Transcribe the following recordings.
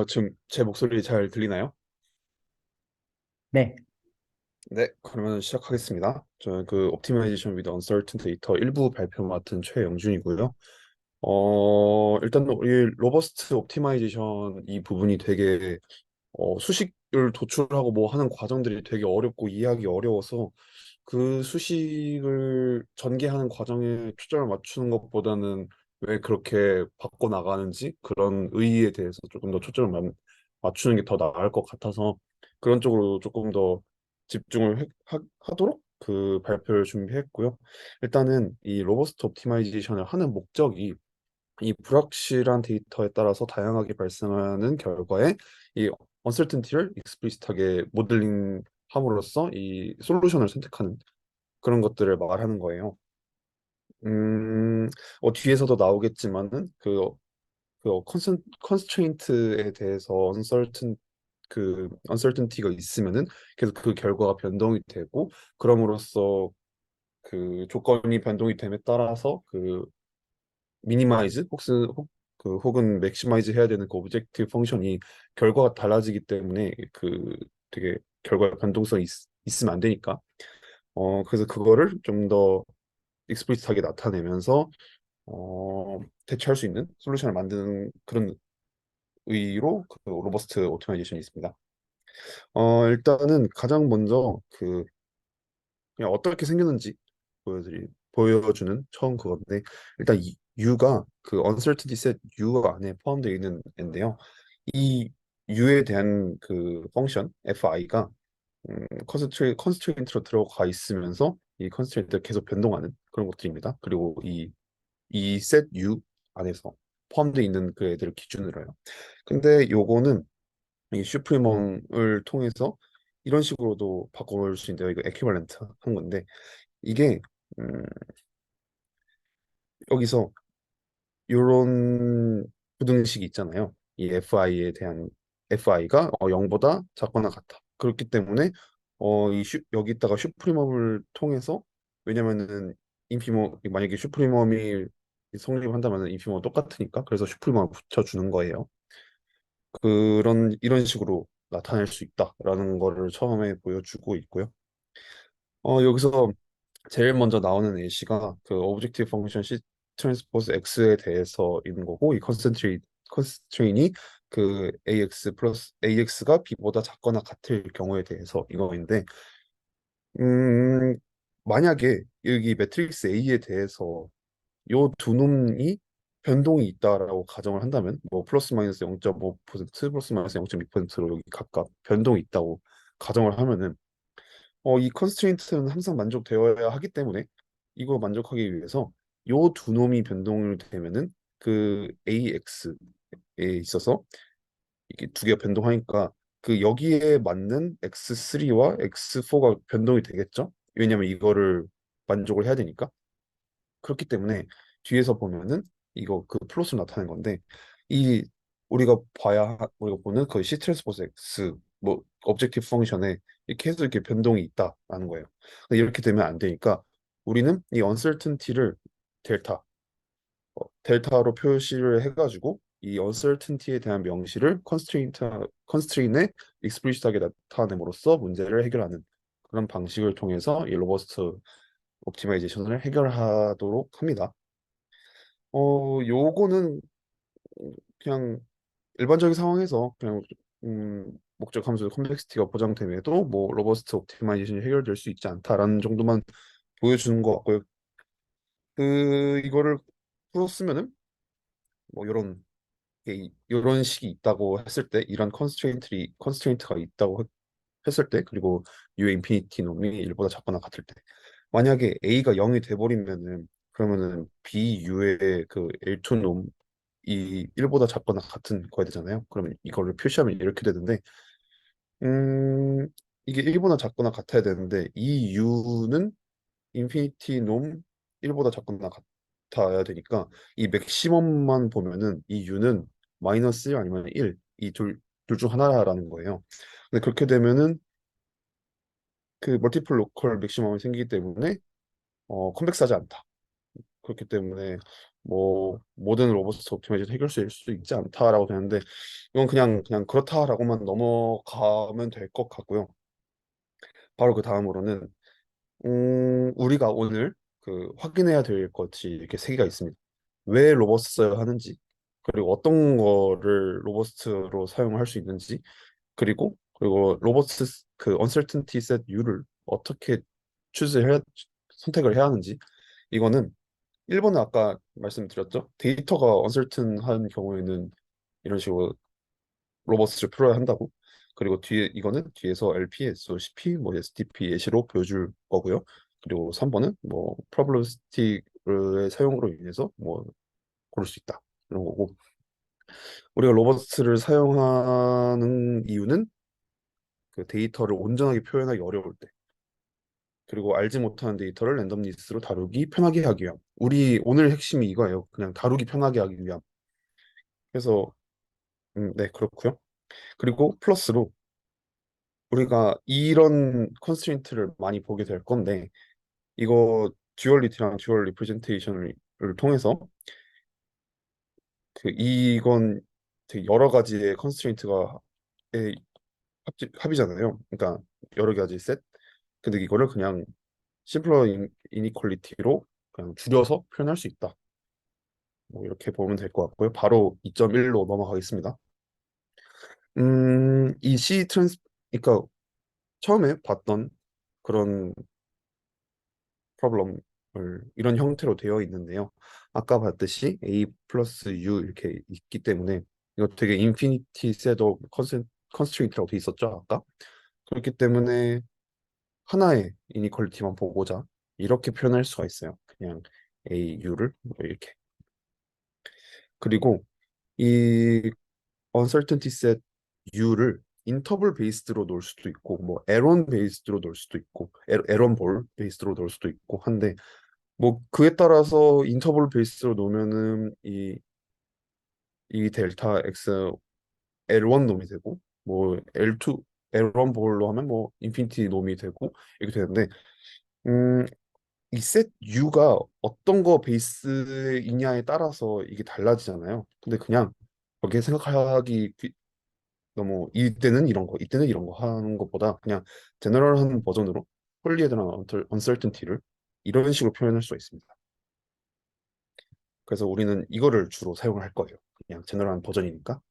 지금 제 목소리 잘 들리나요? 네, 네, 그러면 시작하겠습니다. 저는 그 옵티마이제이션 위드 언서튼 데이터 일부 발표 맡은 최영준이고요. 일단 우리 로버스트 옵티마이제이션 이 부분이 되게 수식을 도출하고 뭐 하는 과정들이 되게 어렵고 이해하기 어려워서 그 수식을 전개하는 과정에 초점을 맞추는 것보다는 왜 그렇게 바꿔 나가는지 그런 의의에 대해서 조금 더 맞추는 게 더 나을 것 같아서 그런 쪽으로 조금 더 집중을 하도록 그 발표를 준비했고요. 일단은 이 로버스트 옵티마이제이션을 하는 목적이 이 불확실한 데이터에 따라서 다양하게 발생하는 결과에 이 uncertainty를 explicit하게 모델링함으로써 이 솔루션을 선택하는 그런 것들을 말하는 거예요. 음, 뒤에서도 나오겠지만은 컨스트레인트에 대해서 uncertainty가 있으면은 계속 그 결과가 변동이 되고 그럼으로써 그 조건이 변동이 됨에 따라서 그 미니마이즈 혹은 맥시마이즈 해야 되는 그 오브젝티브 펑션이 결과가 달라지기 때문에 그 되게 결과 변동성이 있으면 안 되니까 그래서 그거를 좀 더 익스플리시트하게 나타내면서 대처할 수 있는 솔루션을 만드는 그런 의의로 그 로버스트 오토마이제이션이 있습니다. 일단은 가장 먼저 그 그냥 어떻게 생겼는지 보여주는 처음 그건데 일단 이 U가 그 uncertainty set U 안에 포함되어 있는 앤데요. 이 U에 대한 그 펑션 fi가 컨스트레인트로 들어가 있으면서 이 컨스트레인트가 계속 변동하는 그런 것들입니다. 그리고 이 set U 안에서 포함되어 있는 그 애들을 기준으로요. 근데 요거는 이 슈프리멈을 통해서 이런 식으로도 바꿔볼 수 있는데요. 이거 에퀴벌렌트 한 건데 이게 음, 여기서 이런 부등식이 있잖아요. 이 fi에 대한 fi가 0보다 작거나 같아. 그렇기 때문에 여기다가 슈프리멈을 통해서 왜냐면은 만약에 슈프리멈이 성립한다면 인피멈은 똑같으니까 그래서 슈프리멈을 붙여주는 거예요. 이런 식으로 나타낼 수 있다라는 거를 처음에 보여주고 있고요. 여기서 제일 먼저 나오는 예시가 그 오브젝티브 펑션 C 트랜스포즈 X에 대해서 있는 거고 이 컨스트레인이 그 AX 플러스 AX가 B보다 작거나 같을 경우에 대해서 이거인데 음, 만약에 여기 매트릭스 A에 대해서 요 두 놈이 변동이 있다라고 가정을 한다면 뭐 플러스 마이너스 0.5% 플러스 마이너스 0.2%로 여기 각각 변동이 있다고 가정을 하면은 이 컨스트레인트는 항상 만족되어야 하기 때문에 이거 만족하기 위해서 요 두 놈이 변동을 되면은 그 AX에 있어서 이게 두 개가 변동하니까 그 여기에 맞는 X3와 X4가 변동이 되겠죠? 왜냐면 이거를 만족을 해야 되니까. 그렇기 때문에 뒤에서 보면은 이거 그 플롯으로 나타낸 건데 이 우리가 보는 그 C 트랜스포즈 X 뭐 objective 펑션에 계속 이렇게 변동이 있다라는 거예요. 근데 이렇게 되면 안 되니까 우리는 이 uncertainty를 델타 델타로 표시를 해가지고 이 uncertainty에 대한 명시를 컨스트레인에 explicit하게 나타냄으로써 문제를 해결하는 그런 방식을 통해서 이 로버스트 옵티마이제이션을 해결하도록 합니다. 요거는 그냥 일반적인 상황에서 그냥 목적 함수 컴플렉시티가 보장됨에도 뭐 로버스트 옵티마이제이션이 해결될 수 있지 않다라는 정도만 보여주는 것 같고요. 이거를 풀었으면은 뭐 이런 식이 있다고 했을 때 이런 컨스트레인트가 있다고 했을 때 그리고 U의 인피니티 놈이 1보다 작거나 같을 때 만약에 A가 0이 돼버리면은 그러면은 BU의 그 L2 놈이 1보다 작거나 같은 거야 되잖아요. 그러면 이거를 표시하면 이렇게 되는데 음 이게 1보다 작거나 같아야 되는데 이 U는 인피니티 놈 1보다 작거나 같아야 되니까 이 맥시멈만 보면은 이 U는 마이너스 1 아니면 1 이 둘 중 하나라는 거예요. 근데 그렇게 되면은 그 멀티플 로컬 맥시멈이 생기기 때문에 컨벡스하지 않다. 그렇기 때문에 뭐 모든 로버스트 옵티마이제이션 해결사일 수 있지 않다라고 되는데 이건 그냥 그렇다라고만 넘어가면 될 것 같고요. 바로 그 다음으로는 우리가 오늘 그 확인해야 될 것이 이렇게 세 개가 있습니다. 왜 로버스트 써야 하는지, 그리고 어떤 거를 로버스트로 사용할 수 있는지, 그리고 로버스트 그 uncertainty set U를 어떻게 추스해야 선택을 해야 하는지 이거는 1번은 아까 말씀드렸죠. 데이터가 uncertain한 경우에는 이런 식으로 로버스트를 풀어야 한다고. 그리고 이거는 뒤에서 LPS, CP, 뭐 SDP 예시로 보여줄 거고요. 그리고 3번은 뭐 프로블리스틱의 사용으로 인해서 뭐 고를 수 있다. 이런 거고. 우리가 로버스트를 사용하는 이유는 그 데이터를 온전하게 표현하기 어려울 때, 그리고 알지 못하는 데이터를 랜덤리스로 다루기 편하게 하기 위함. 우리 오늘 핵심이 이거예요. 그냥 다루기 편하게 하기 위함. 그래서 네, 그렇고요. 그리고 플러스로 우리가 이런 컨스트레인트를 많이 보게 될 건데 이거 듀얼리티랑 듀얼 리프레젠테이션을 통해서 그 이건 되게 여러 가지의 컨스트레인트가 합이잖아요. 그러니까 여러 가지 셋. 근데 이거를 그냥 심플러 이니퀄리티로 그냥 줄여서 표현할 수 있다. 뭐 이렇게 보면 될 것 같고요. 바로 2.1로 넘어가겠습니다. 이 C 트랜스 그러니까 처음에 봤던 그런 프로블럼을 이런 형태로 되어 있는데요. 아까 봤듯이 A 플러스 U 이렇게 있기 때문에 이거 되게 인피니티 셋업 컨스트레인트라고 돼 있었죠, 아까. 그렇기 때문에 하나의 이니퀄리티만 보고자 이렇게 표현할 수가 있어요. 그냥 A, U를 뭐 이렇게. 그리고 이 uncertainty set U를 인터벌 베이스드로 놓을 수도 있고 뭐 에런 베이스드로 놓을 수도 있고 에런 볼 베이스드로 놓을 수도 있고 한데 뭐 그에 따라서 인터벌 베이스로 놓으면은 이 델타 x L1 놈이 되고 뭐 L2 L1 볼로 하면 뭐 인피니티 놈이 되고 이렇게 되는데 음, 이 셋 U가 어떤 거 베이스이냐에 따라서 이게 달라지잖아요. 근데 그냥 거기에 생각하기 너무 이때는 이런 거, 이때는 이런 거 하는 것보다 그냥 제너럴한 버전으로 홀리에드나 언설튼티를 이런 식으로 표현할 수가 있습니다. 그래서 우리는 이거를 주로 사용을 할 거예요. 그냥 제너럴한 버전이니까.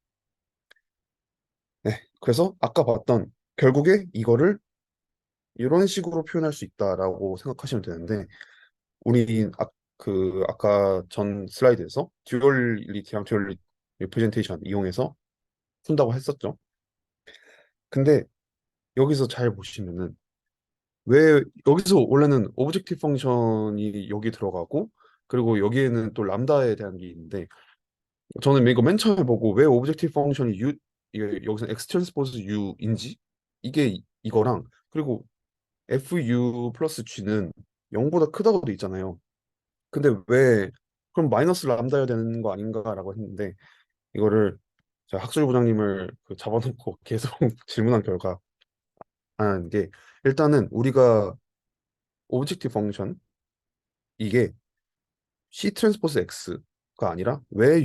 네. 그래서 아까 봤던 결국에 이거를 이런 식으로 표현할 수 있다라고 생각하시면 되는데 우리 아까 전 슬라이드에서 듀얼리티랑 듀얼 리프레젠테이션 이용해서 푼다고 했었죠. 근데 여기서 잘 보시면은 왜 여기서 원래는 오브젝티브 펑션이 여기 들어가고 그리고 여기에는 또 람다에 대한 게 있는데 저는 이거 맨 처음에 보고 왜 오브젝티브 펑션이 이게 여기서 X 트랜스포즈 U인지 이게 이거랑 그리고 FU 플러스 G는 0보다 크다고 돼 있잖아요. 근데 왜 그럼 마이너스 람다여야 되는 거 아닌가라고 했는데 이거를 제가 학술 부장님을 그 잡아놓고 계속 질문한 결과 하는 게 일단은 우리가 오브젝티브 펑션 이게 C 트랜스포스 X가 아니라 왜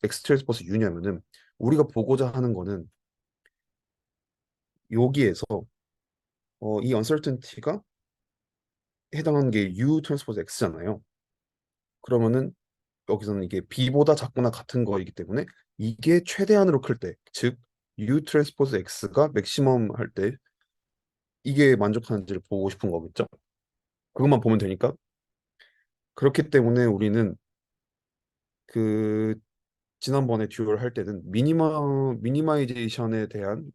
X 트랜스포스 U냐면은 우리가 보고자 하는 거는 여기에서 이 uncertainty가 해당하는 게 U 트랜스포스 X잖아요. 그러면은 여기서는 이게 B보다 작거나 같은 거이기 때문에 이게 최대한으로 클 때, 즉 U 트랜스포즈 X가 맥시멈 할 때 이게 만족하는지를 보고 싶은 거겠죠. 그것만 보면 되니까. 그렇기 때문에 우리는 그 지난번에 듀얼 할 때는 미니마이제이션에 대한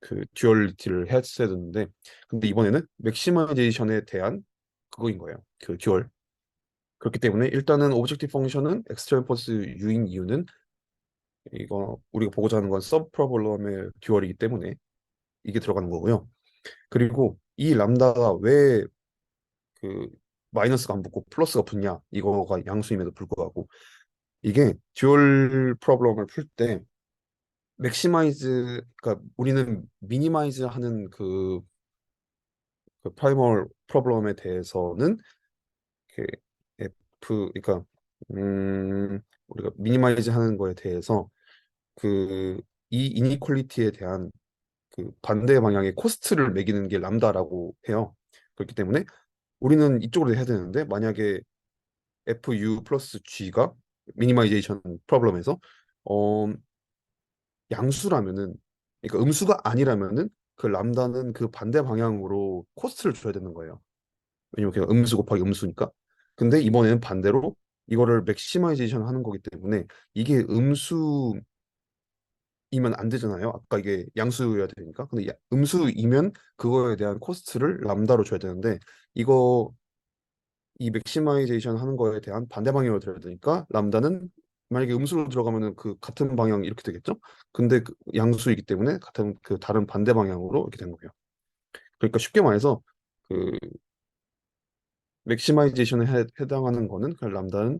그 듀얼리티를 했어야 되는데 근데 이번에는 맥시마이제이션에 대한 그거인 거예요. 그 듀얼. 그렇기 때문에 일단은 오브젝티브 펑션은 엑스트라폴스 U인 이유는 이거 우리가 보고자 하는 건 서브 프로블럼의 듀얼이기 때문에 이게 들어가는 거고요. 그리고 이 람다가 왜 그 마이너스가 안 붙고 플러스가 붙냐 이거가 양수임에도 불구하고 이게 듀얼 프로블럼을 풀 때 맥시마이즈 그러니까 우리는 미니마이즈 하는 그 그 프라이멀 프로블럼에 대해서는 그 그러니까 우리가 미니마이즈 하는 거에 대해서 그 이 이니퀄리티에 대한 그 반대 방향의 코스트를 매기는 게 람다라고 해요. 그렇기 때문에 우리는 이쪽으로 해야 되는데 만약에 FU 플러스 G가 미니마이제이션 프로블럼에서 어 양수라면은 그러니까 음수가 아니라면은 그 람다는 그 반대 방향으로 코스트를 줘야 되는 거예요. 왜냐면 그냥 음수 곱하기 음수니까. 근데 이번에는 반대로 이거를 맥시마이제이션 하는 거기 때문에 이게 음수이면 안 되잖아요. 아까 이게 양수여야 되니까. 근데 음수이면 그거에 대한 코스트를 람다로 줘야 되는데 이거 이 맥시마이제이션 하는 거에 대한 반대 방향으로 들어야 되니까 람다는 만약에 음수로 들어가면은 그 같은 방향 이렇게 되겠죠? 근데 그 양수이기 때문에 같은 그 다른 반대 방향으로 이렇게 된 거예요. 그러니까 쉽게 말해서 그 맥시마이제이션에 해당하는 거는 그 람다는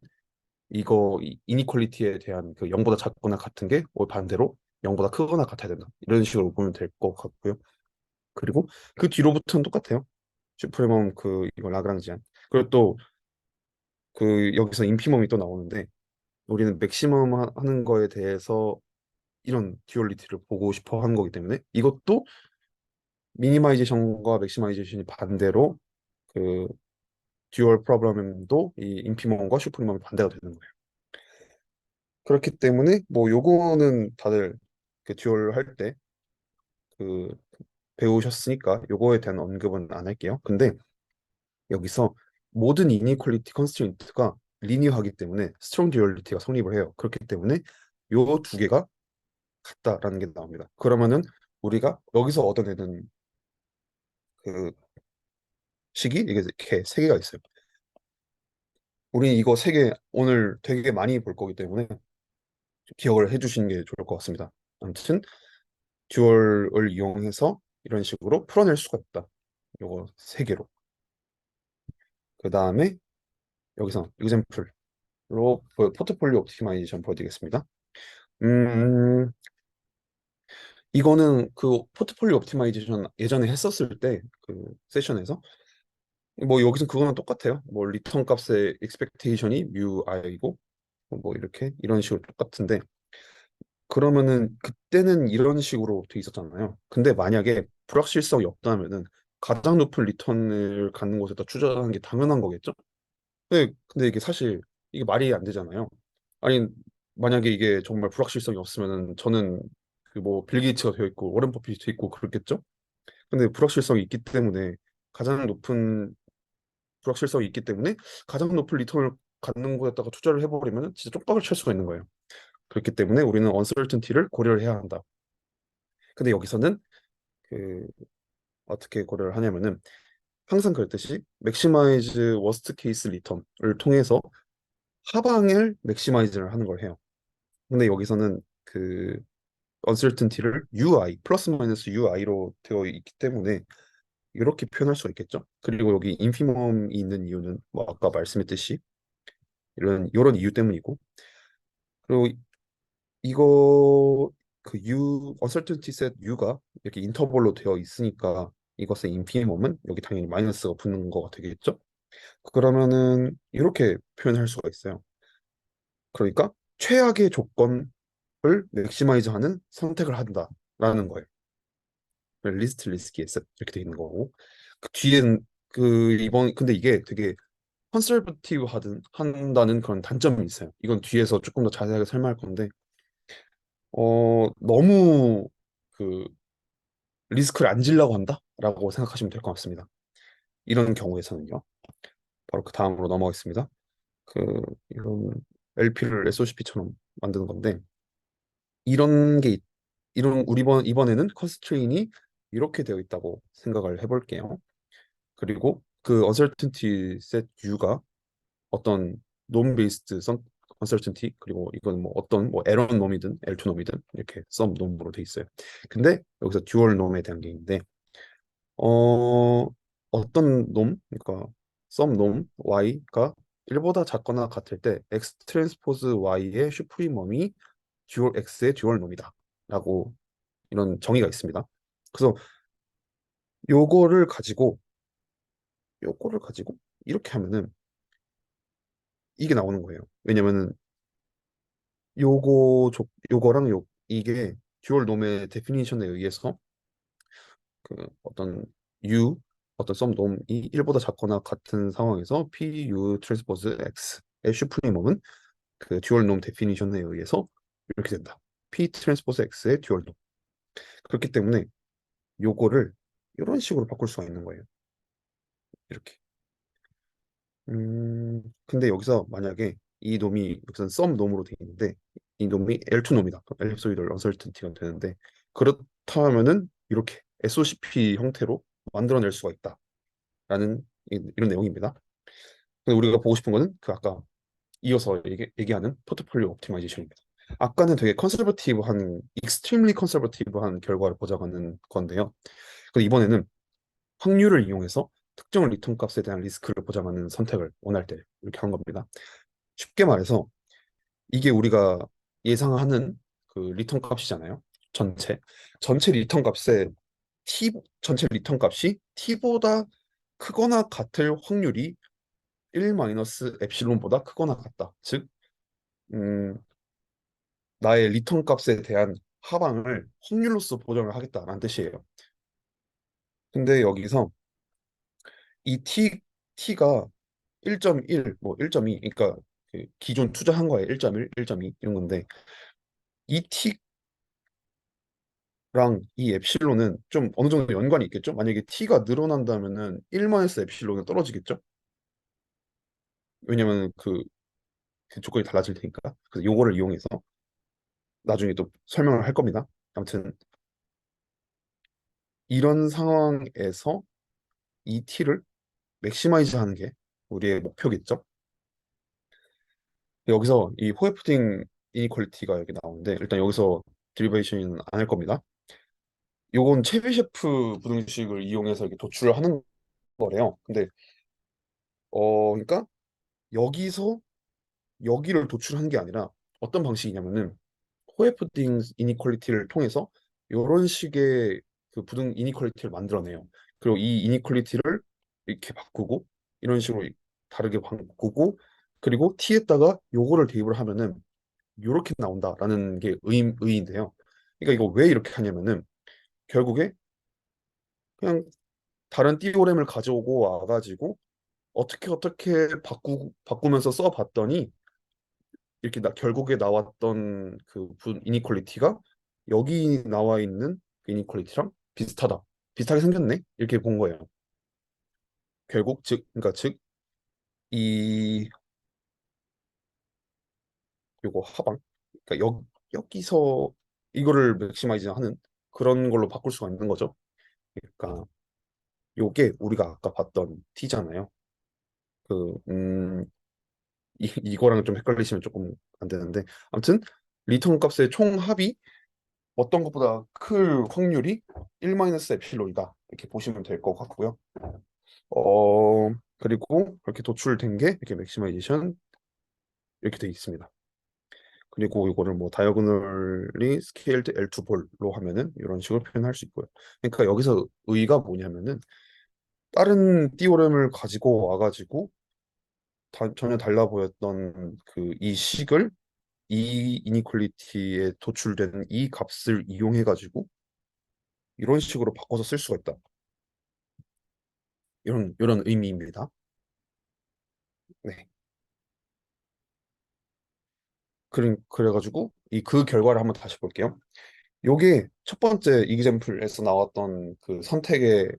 이거 이니퀄리티에 대한 그 0보다 작거나 같은 게 반대로 0보다 크거나 같아야 된다. 이런 식으로 보면 될 것 같고요. 그리고 그 뒤로부터는 똑같아요. 슈프레멈 그 이거 라그랑지안. 그리고 또 그 여기서 인피멈이 또 나오는데 우리는 맥시멈 하는 거에 대해서 이런 듀얼리티를 보고 싶어 하는 거기 때문에 이것도 미니마이제이션과 맥시마이제이션이 반대로 그 듀얼 프로블럼도 이 인피멈과 슈프리멈이 반대가 되는 거예요. 그렇기 때문에 뭐 요거는 다들 그 듀얼 할 때 그 배우셨으니까 요거에 대한 언급은 안 할게요. 근데 여기서 모든 이니퀄리티 컨스트레인트가 리니어하기 때문에 스트롱 듀얼리티가 성립을 해요. 그렇기 때문에 요 두 개가 같다라는 게 나옵니다. 그러면은 우리가 여기서 얻어내는 그 식이 이게 이렇게 세 개가 있어요. 우리 이거 세 개 오늘 되게 많이 볼 거기 때문에 기억을 해주시는 게 좋을 것 같습니다. 아무튼 듀얼을 이용해서 이런 식으로 풀어낼 수가 있다. 요거 세 개로. 그 다음에 여기서 example로 포트폴리오 옵티마이제이션 보여드리겠습니다. 음, 이거는 그 포트폴리오 옵티마이제이션 예전에 했었을 때 그 세션에서 뭐 여기서 그거랑 똑같아요. 뭐 리턴 값의 expectation이 mu i고 뭐 이렇게 이런 식으로 똑같은데 그러면은 그때는 이런 식으로 돼 있었잖아요. 근데 만약에 불확실성이 없다면은 가장 높은 리턴을 갖는 곳에다 투자하는 게 당연한 거겠죠? 근데 이게 사실 이게 말이 안 되잖아요. 아니 만약에 이게 정말 불확실성이 없으면은 저는 그 뭐 빌 게이츠가 되어 있고 워렌 버핏이 되어 있고 그렇겠죠? 근데 불확실성이 있기 때문에 가장 높은 불확실성이 있기 때문에 가장 높은 리턴을 갖는 곳에다가 투자를 해버리면 진짜 쪽박을 칠 수가 있는 거예요. 그렇기 때문에 우리는 언서튼티를 고려를 해야 한다. 근데 여기서는 그 어떻게 고려를 하냐면은 항상 그랬듯이 맥시마이즈 워스트 케이스 리턴을 통해서 하방을 맥시마이즈를 하는 걸 해요. 근데 여기서는 그 언서튼티를 UI 플러스 마이너스 UI로 되어 있기 때문에 이렇게 표현할 수가 있겠죠. 그리고 여기 인피멈이 있는 이유는 뭐 아까 말씀했듯이 이런 이유 때문이고 그리고 이거 그 U uncertainty set U가 이렇게 인터벌로 되어 있으니까 이것의 인피멈은 여기 당연히 마이너스가 붙는 거가 되겠죠. 그러면은 이렇게 표현할 수가 있어요. 그러니까 최악의 조건을 맥시마이즈하는 선택을 한다라는 거예요. 리스트 리스키 에셋 이렇게 돼 있는 거고 그 뒤엔 그 이번 근데 이게 되게 컨설버티브 하든 한다는 그런 단점이 있어요. 이건 뒤에서 조금 더 자세하게 설명할 건데 너무 그 리스크를 안 지려고 한다라고 생각하시면 될 것 같습니다. 이런 경우에서는요. 바로 그 다음으로 넘어가겠습니다. 그 이런 LP를 SOCP처럼 만드는 건데 이런 게 이런 우리 이번에는 컨스트레인이 이렇게 되어 있다고 생각을 해볼게요. 그리고 그 uncertainty set U가 어떤 논 베이스드 uncertainty 그리고 이건 뭐 어떤 뭐 에런 놈이든 L2 놈이든 이렇게 썸 놈으로 돼 있어요. 근데 여기서 듀얼 놈에 대한 게 있는데 어 어떤 놈 그러니까 썸 놈 y가 1보다 작거나 같을 때 x 트랜스포즈 y의 슈프리멈이 듀얼 x의 듀얼 놈이다라고 이런 정의가 있습니다. 그래서 요거를 가지고 요거를 가지고 이렇게 하면은 이게 나오는 거예요. 왜냐면은 요거랑 이게 듀얼 놈의 데피니션에 의해서 그 u 어떤 썸 놈이 1보다 작거나 같은 상황에서 pu 트랜스포즈 x의 슈프리멈은 그 듀얼 놈 데피니션에 의해서 이렇게 된다. p 트랜스포즈 x의 듀얼 놈. 그렇기 때문에 요거를 이런 식으로 바꿀 수가 있는 거예요. 이렇게. 근데 여기서 만약에 이 놈이 여기서는 썸 놈으로 되어 있는데 이 놈이 L2 놈이다. 그럼 엘립소이드 언설튼티가 되는데 그렇다면은 이렇게 SOCP 형태로 만들어낼 수가 있다라는 이런 내용입니다. 근데 우리가 보고 싶은 거는 그 아까 이어서 얘기하는 포트폴리오 옵티마이제이션입니다. 아까는 되게 컨설버티브한, 익스트림리 컨설버티브한 결과를 보장하는 건데요. 근데 이번에는 확률을 이용해서 특정 리턴 값에 대한 리스크를 보장하는 선택을 원할 때 이렇게 한 겁니다. 쉽게 말해서 이게 우리가 예상하는 그 리턴 값이잖아요. 전체. 전체 리턴 값에 전체 리턴 값이 t보다 크거나 같을 확률이 1 마이너스 엡실론보다 크거나 같다. 즉, 음, 나의 리턴 값에 대한 하방을 확률로서 보정을 하겠다라는 뜻이에요. 근데 여기서 이 t가 1.1, 뭐 1.2, 그러니까 그 기존 투자한 거에 1.1, 1.2 이런 건데 이 t랑 이 엡실론은 좀 어느 정도 연관이 있겠죠? 만약에 t가 늘어난다면은 1 마이너스 엡실론은 떨어지겠죠? 왜냐면 그 조건이 달라질 테니까. 그래서 요거를 이용해서 나중에 또 설명을 할 겁니다. 아무튼 이런 상황에서 이 t를 맥시마이즈 하는 게 우리의 목표겠죠? 여기서 이 호에프팅 이니퀄리티가 여기 나오는데 일단 여기서 드리베이션은 안 할 겁니다. 요건 체비셰프 부등식을 이용해서 이렇게 도출을 하는 거래요. 근데 그러니까 여기서 여기를 도출한 게 아니라 어떤 방식이냐면은 호에프팅 이니퀄리티를 통해서 이런 식의 그 부등 이니퀄리티를 만들어내요. 그리고 이 이니퀄리티를 이렇게 바꾸고 이런 식으로 다르게 바꾸고 그리고 t에다가 요거를 대입을 하면은 이렇게 나온다라는 게 의의인데요. 그러니까 이거 왜 이렇게 하냐면은 결국에 그냥 다른 띠오렘을 가져오고 와가지고 어떻게 바꾸면서 써봤더니 이렇게 결국에 나왔던 그 이니퀄리티가 여기 나와 있는 그 이니퀄리티랑 비슷하게 생겼네 이렇게 본 거예요. 결국 그러니까 즉 이 요거 하방 그러니까 여기서 이거를 맥시마이즈 하는 그런 걸로 바꿀 수가 있는 거죠. 그러니까 요게 우리가 아까 봤던 t잖아요. 그 이거랑 좀 헷갈리시면 조금 안 되는데 아무튼 리턴 값의 총합이 어떤 것보다 클 확률이 1 마이너스 에필론이다 이렇게 보시면 될 것 같고요. 그리고 그렇게 도출된 게 이렇게 맥시마이제이션 이렇게 되어 있습니다. 그리고 이거를 뭐 다이어고널리 스케일드 L2 볼로 하면은 이런 식으로 표현할 수 있고요. 그러니까 여기서 의의가 뭐냐면은 다른 띠오렘을 가지고 와가지고 전혀 달라 보였던 그 이 식을 이 이니퀄리티에 도출되는 이 값을 이용해 가지고 이런 식으로 바꿔서 쓸 수가 있다. 이런 의미입니다. 네. 그래가지고 그 결과를 한번 다시 볼게요. 요게 첫 번째 이그젬플에서 나왔던 그 선택의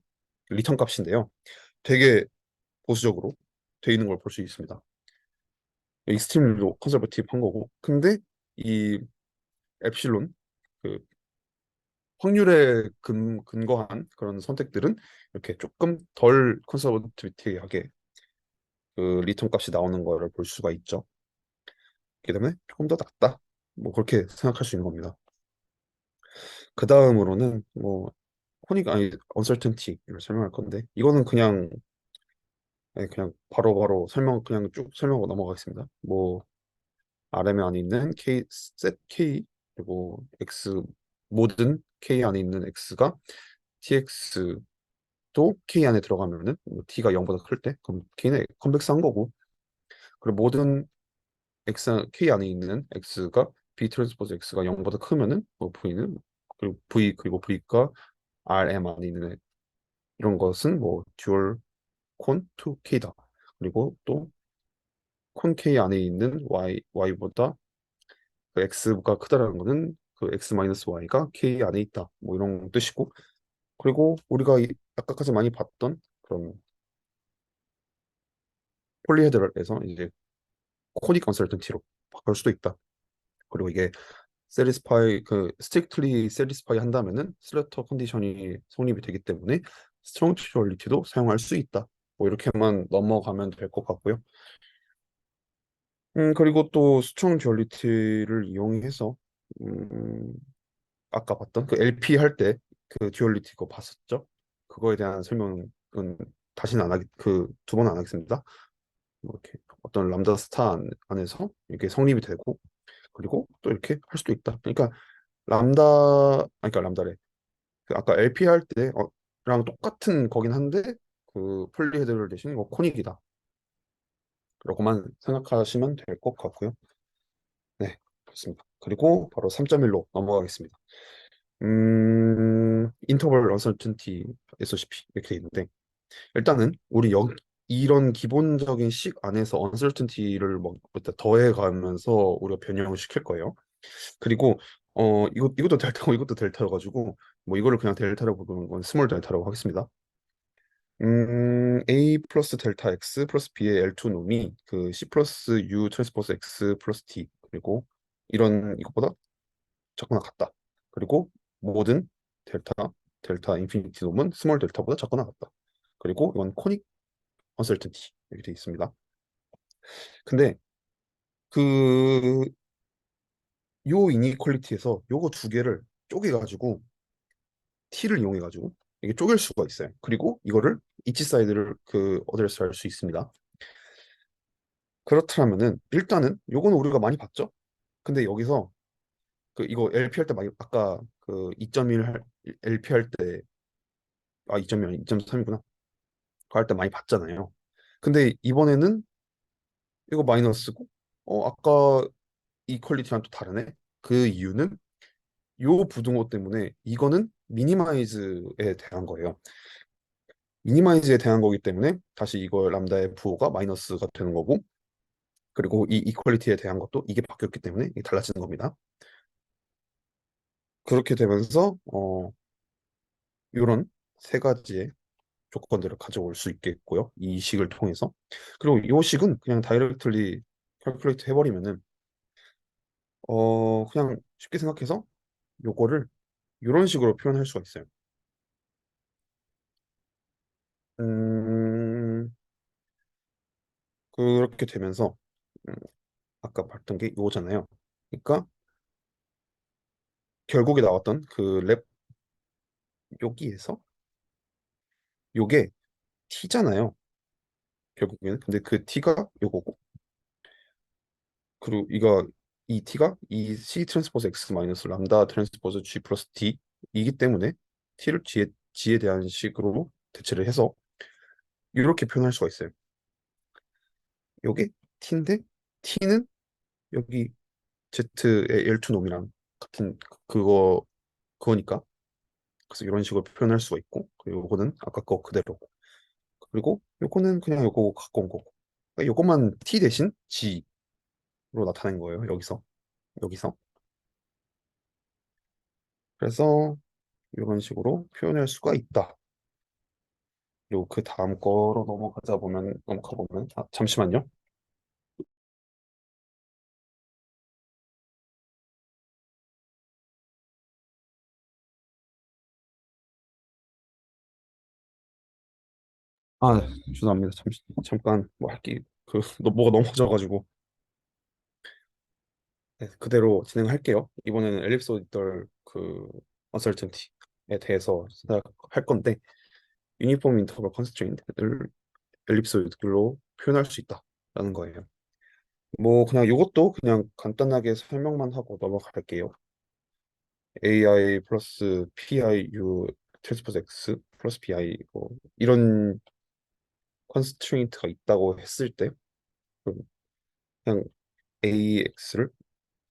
리턴 값인데요. 되게 보수적으로 돼 있는 걸 볼 수 있습니다. 익스트림도 컨설버티브 한 거고. 근데 이 엡실론 그 확률에 근거한 그런 선택들은 이렇게 조금 덜 컨서버티브하게 그 리턴 값이 나오는 거를 볼 수가 있죠. 그렇기 때문에 조금 더 낫다. 뭐 그렇게 생각할 수 있는 겁니다. 그 다음으로는 뭐 코닉 아니 언설턴티를 설명할 건데 이거는 그냥 그냥 바로바로 그냥 쭉 설명하고 넘어가겠습니다. 뭐 RM 안에 있는 K set K 그리고 X 모든 K 안에 있는 X가 TX K 안에 들어가면은 뭐 T가 0보다 클 때 그럼 K는 컨벡스한 거고, 그리고 모든 K 안에 있는 X가 B 트랜스포즈 X가 0보다 크면은 뭐 V는, 그리고 V가 RM 안에 있는 이런 것은 뭐 듀얼 콘 2K다. 그리고 또 콘 K 안에 있는 Y보다 그 X가 크다라는 거는 그 X-Y가 K 안에 있다. 뭐 이런 뜻이고, 그리고 우리가 아까까지 많이 봤던 그런 폴리헤드럴에서 이제 코닉 컨설턴티로 바꿀 수도 있다. 그리고 이게 스트릭트리 세리스파이 한다면은 슬래터 컨디션이 성립이 되기 때문에 스트롱 듀얼리티도 사용할 수 있다. 뭐 이렇게만 넘어가면 될 것 같고요. 그리고 또 스트롱 듀얼리티를 이용해서 음, 아까 봤던 그 LP 할 때 그 듀얼리티 그거 봤었죠? 그거에 대한 설명은 다시는 안 하기, 그 두 번 안 하겠습니다. 뭐 이렇게 어떤 람다 스타 안에서 이게 성립이 되고, 그리고 또 이렇게 할 수도 있다. 그러니까 그러니까 람다래. 그 아까 LP 할 때랑 똑같은 거긴 한데 그 폴리 헤드를 대신 뭐 코닉이다. 그러고만 생각하시면 될 것 같고요. 네, 그렇습니다. 그리고 바로 3.1로 넘어가겠습니다. 인터벌 언설튼티 SOCP 이렇게 있는데, 일단은 우리 이런 기본적인 식 안에서 언설튼티를 뭐 일단 더해가면서 우리가 변형을 시킬 거예요. 그리고 이것도 델타고 이것도 델타여 가지고 뭐 이거를 그냥 델타라고 부르는 건 스몰 델타라고 하겠습니다. A 플러스 델타 X 플러스 B의 L2 놈이 그 C 플러스 U 트랜스포스 X 플러스 T, 그리고 이런 이것보다 작거나 같다. 그리고 모든 델타 인피니티 놈은 스몰 델타보다 작거나 같다. 그리고 이건 코닉 언설튼티 이렇게 되어 있습니다. 근데 그 요 이니퀄리티에서 요거 두 개를 쪼개가지고 T를 이용해가지고 이게 쪼갤 수가 있어요. 그리고 이거를 이치 사이드를 그 어드레스 할 수 있습니다. 그렇다면은 일단은 요거는 우리가 많이 봤죠? 근데 여기서 그 이거 LP 할 때 많이, 아까 그 2.1 LP 할 때, 2.1 아니 2.3이구나. 그거 할 때 많이 봤잖아요. 근데 이번에는 이거 마이너스고, 아까 이퀄리티랑 또 다르네. 그 이유는 요 부등호 때문에 이거는 미니마이즈에 대한 거예요. 미니마이즈에 대한 거기 때문에 다시 이거 람다의 부호가 마이너스가 되는 거고, 그리고 이 이퀄리티에 대한 것도 이게 바뀌었기 때문에 이게 달라지는 겁니다. 그렇게 되면서 이런 세 가지의 조건들을 가져올 수 있겠고요. 이 식을 통해서. 그리고 이 식은 그냥 다이렉트리 캘큘레이트 해버리면은 그냥 쉽게 생각해서 요거를 이런 식으로 표현할 수가 있어요. 음, 그렇게 되면서 음, 아까 봤던 게 요거잖아요. 그러니까 결국에 나왔던 그 랩 여기에서 요게 T잖아요. 결국에는. 근데 그 T가 요거고, 그리고 이 T가 이 C 트랜스포즈 X 마이너스 람다 트랜스포즈 G 플러스 D 이기 때문에 T를 G에 대한 식으로 대체를 해서 이렇게 표현할 수가 있어요. 요게 T인데 T는 여기 Z의 L2 놈이랑 같은 그거니까, 그래서 이런 식으로 표현할 수가 있고, 그리고 요거는 아까 거 그대로고, 그리고 요거는 그냥 요거 갖고 온 거고, 그러니까 요것만 T 대신 G로 나타낸 거예요. 여기서. 그래서 이런 식으로 표현할 수가 있다. 그리고 그 다음 거로 넘어가 보면, 잠시만요. 아, 죄송합니다. 잠깐 뭐 할게, 뭐가 넘어져가지고. 네, 그대로 진행할게요. 이번에는 엘립스 오디터 그 언설턴티에 대해서 생각할 건데, 유니폼 인터벌 컨스트레인트를 엘립스 오디터로 표현할 수 있다라는 거예요. 뭐 그냥 이것도 그냥 간단하게 설명만 하고 넘어갈게요. AI 플러스 PIU 트랜스포즈 X 플러스 BI 뭐 이런 컨스트레인트가 있다고 했을 때 그냥 AX를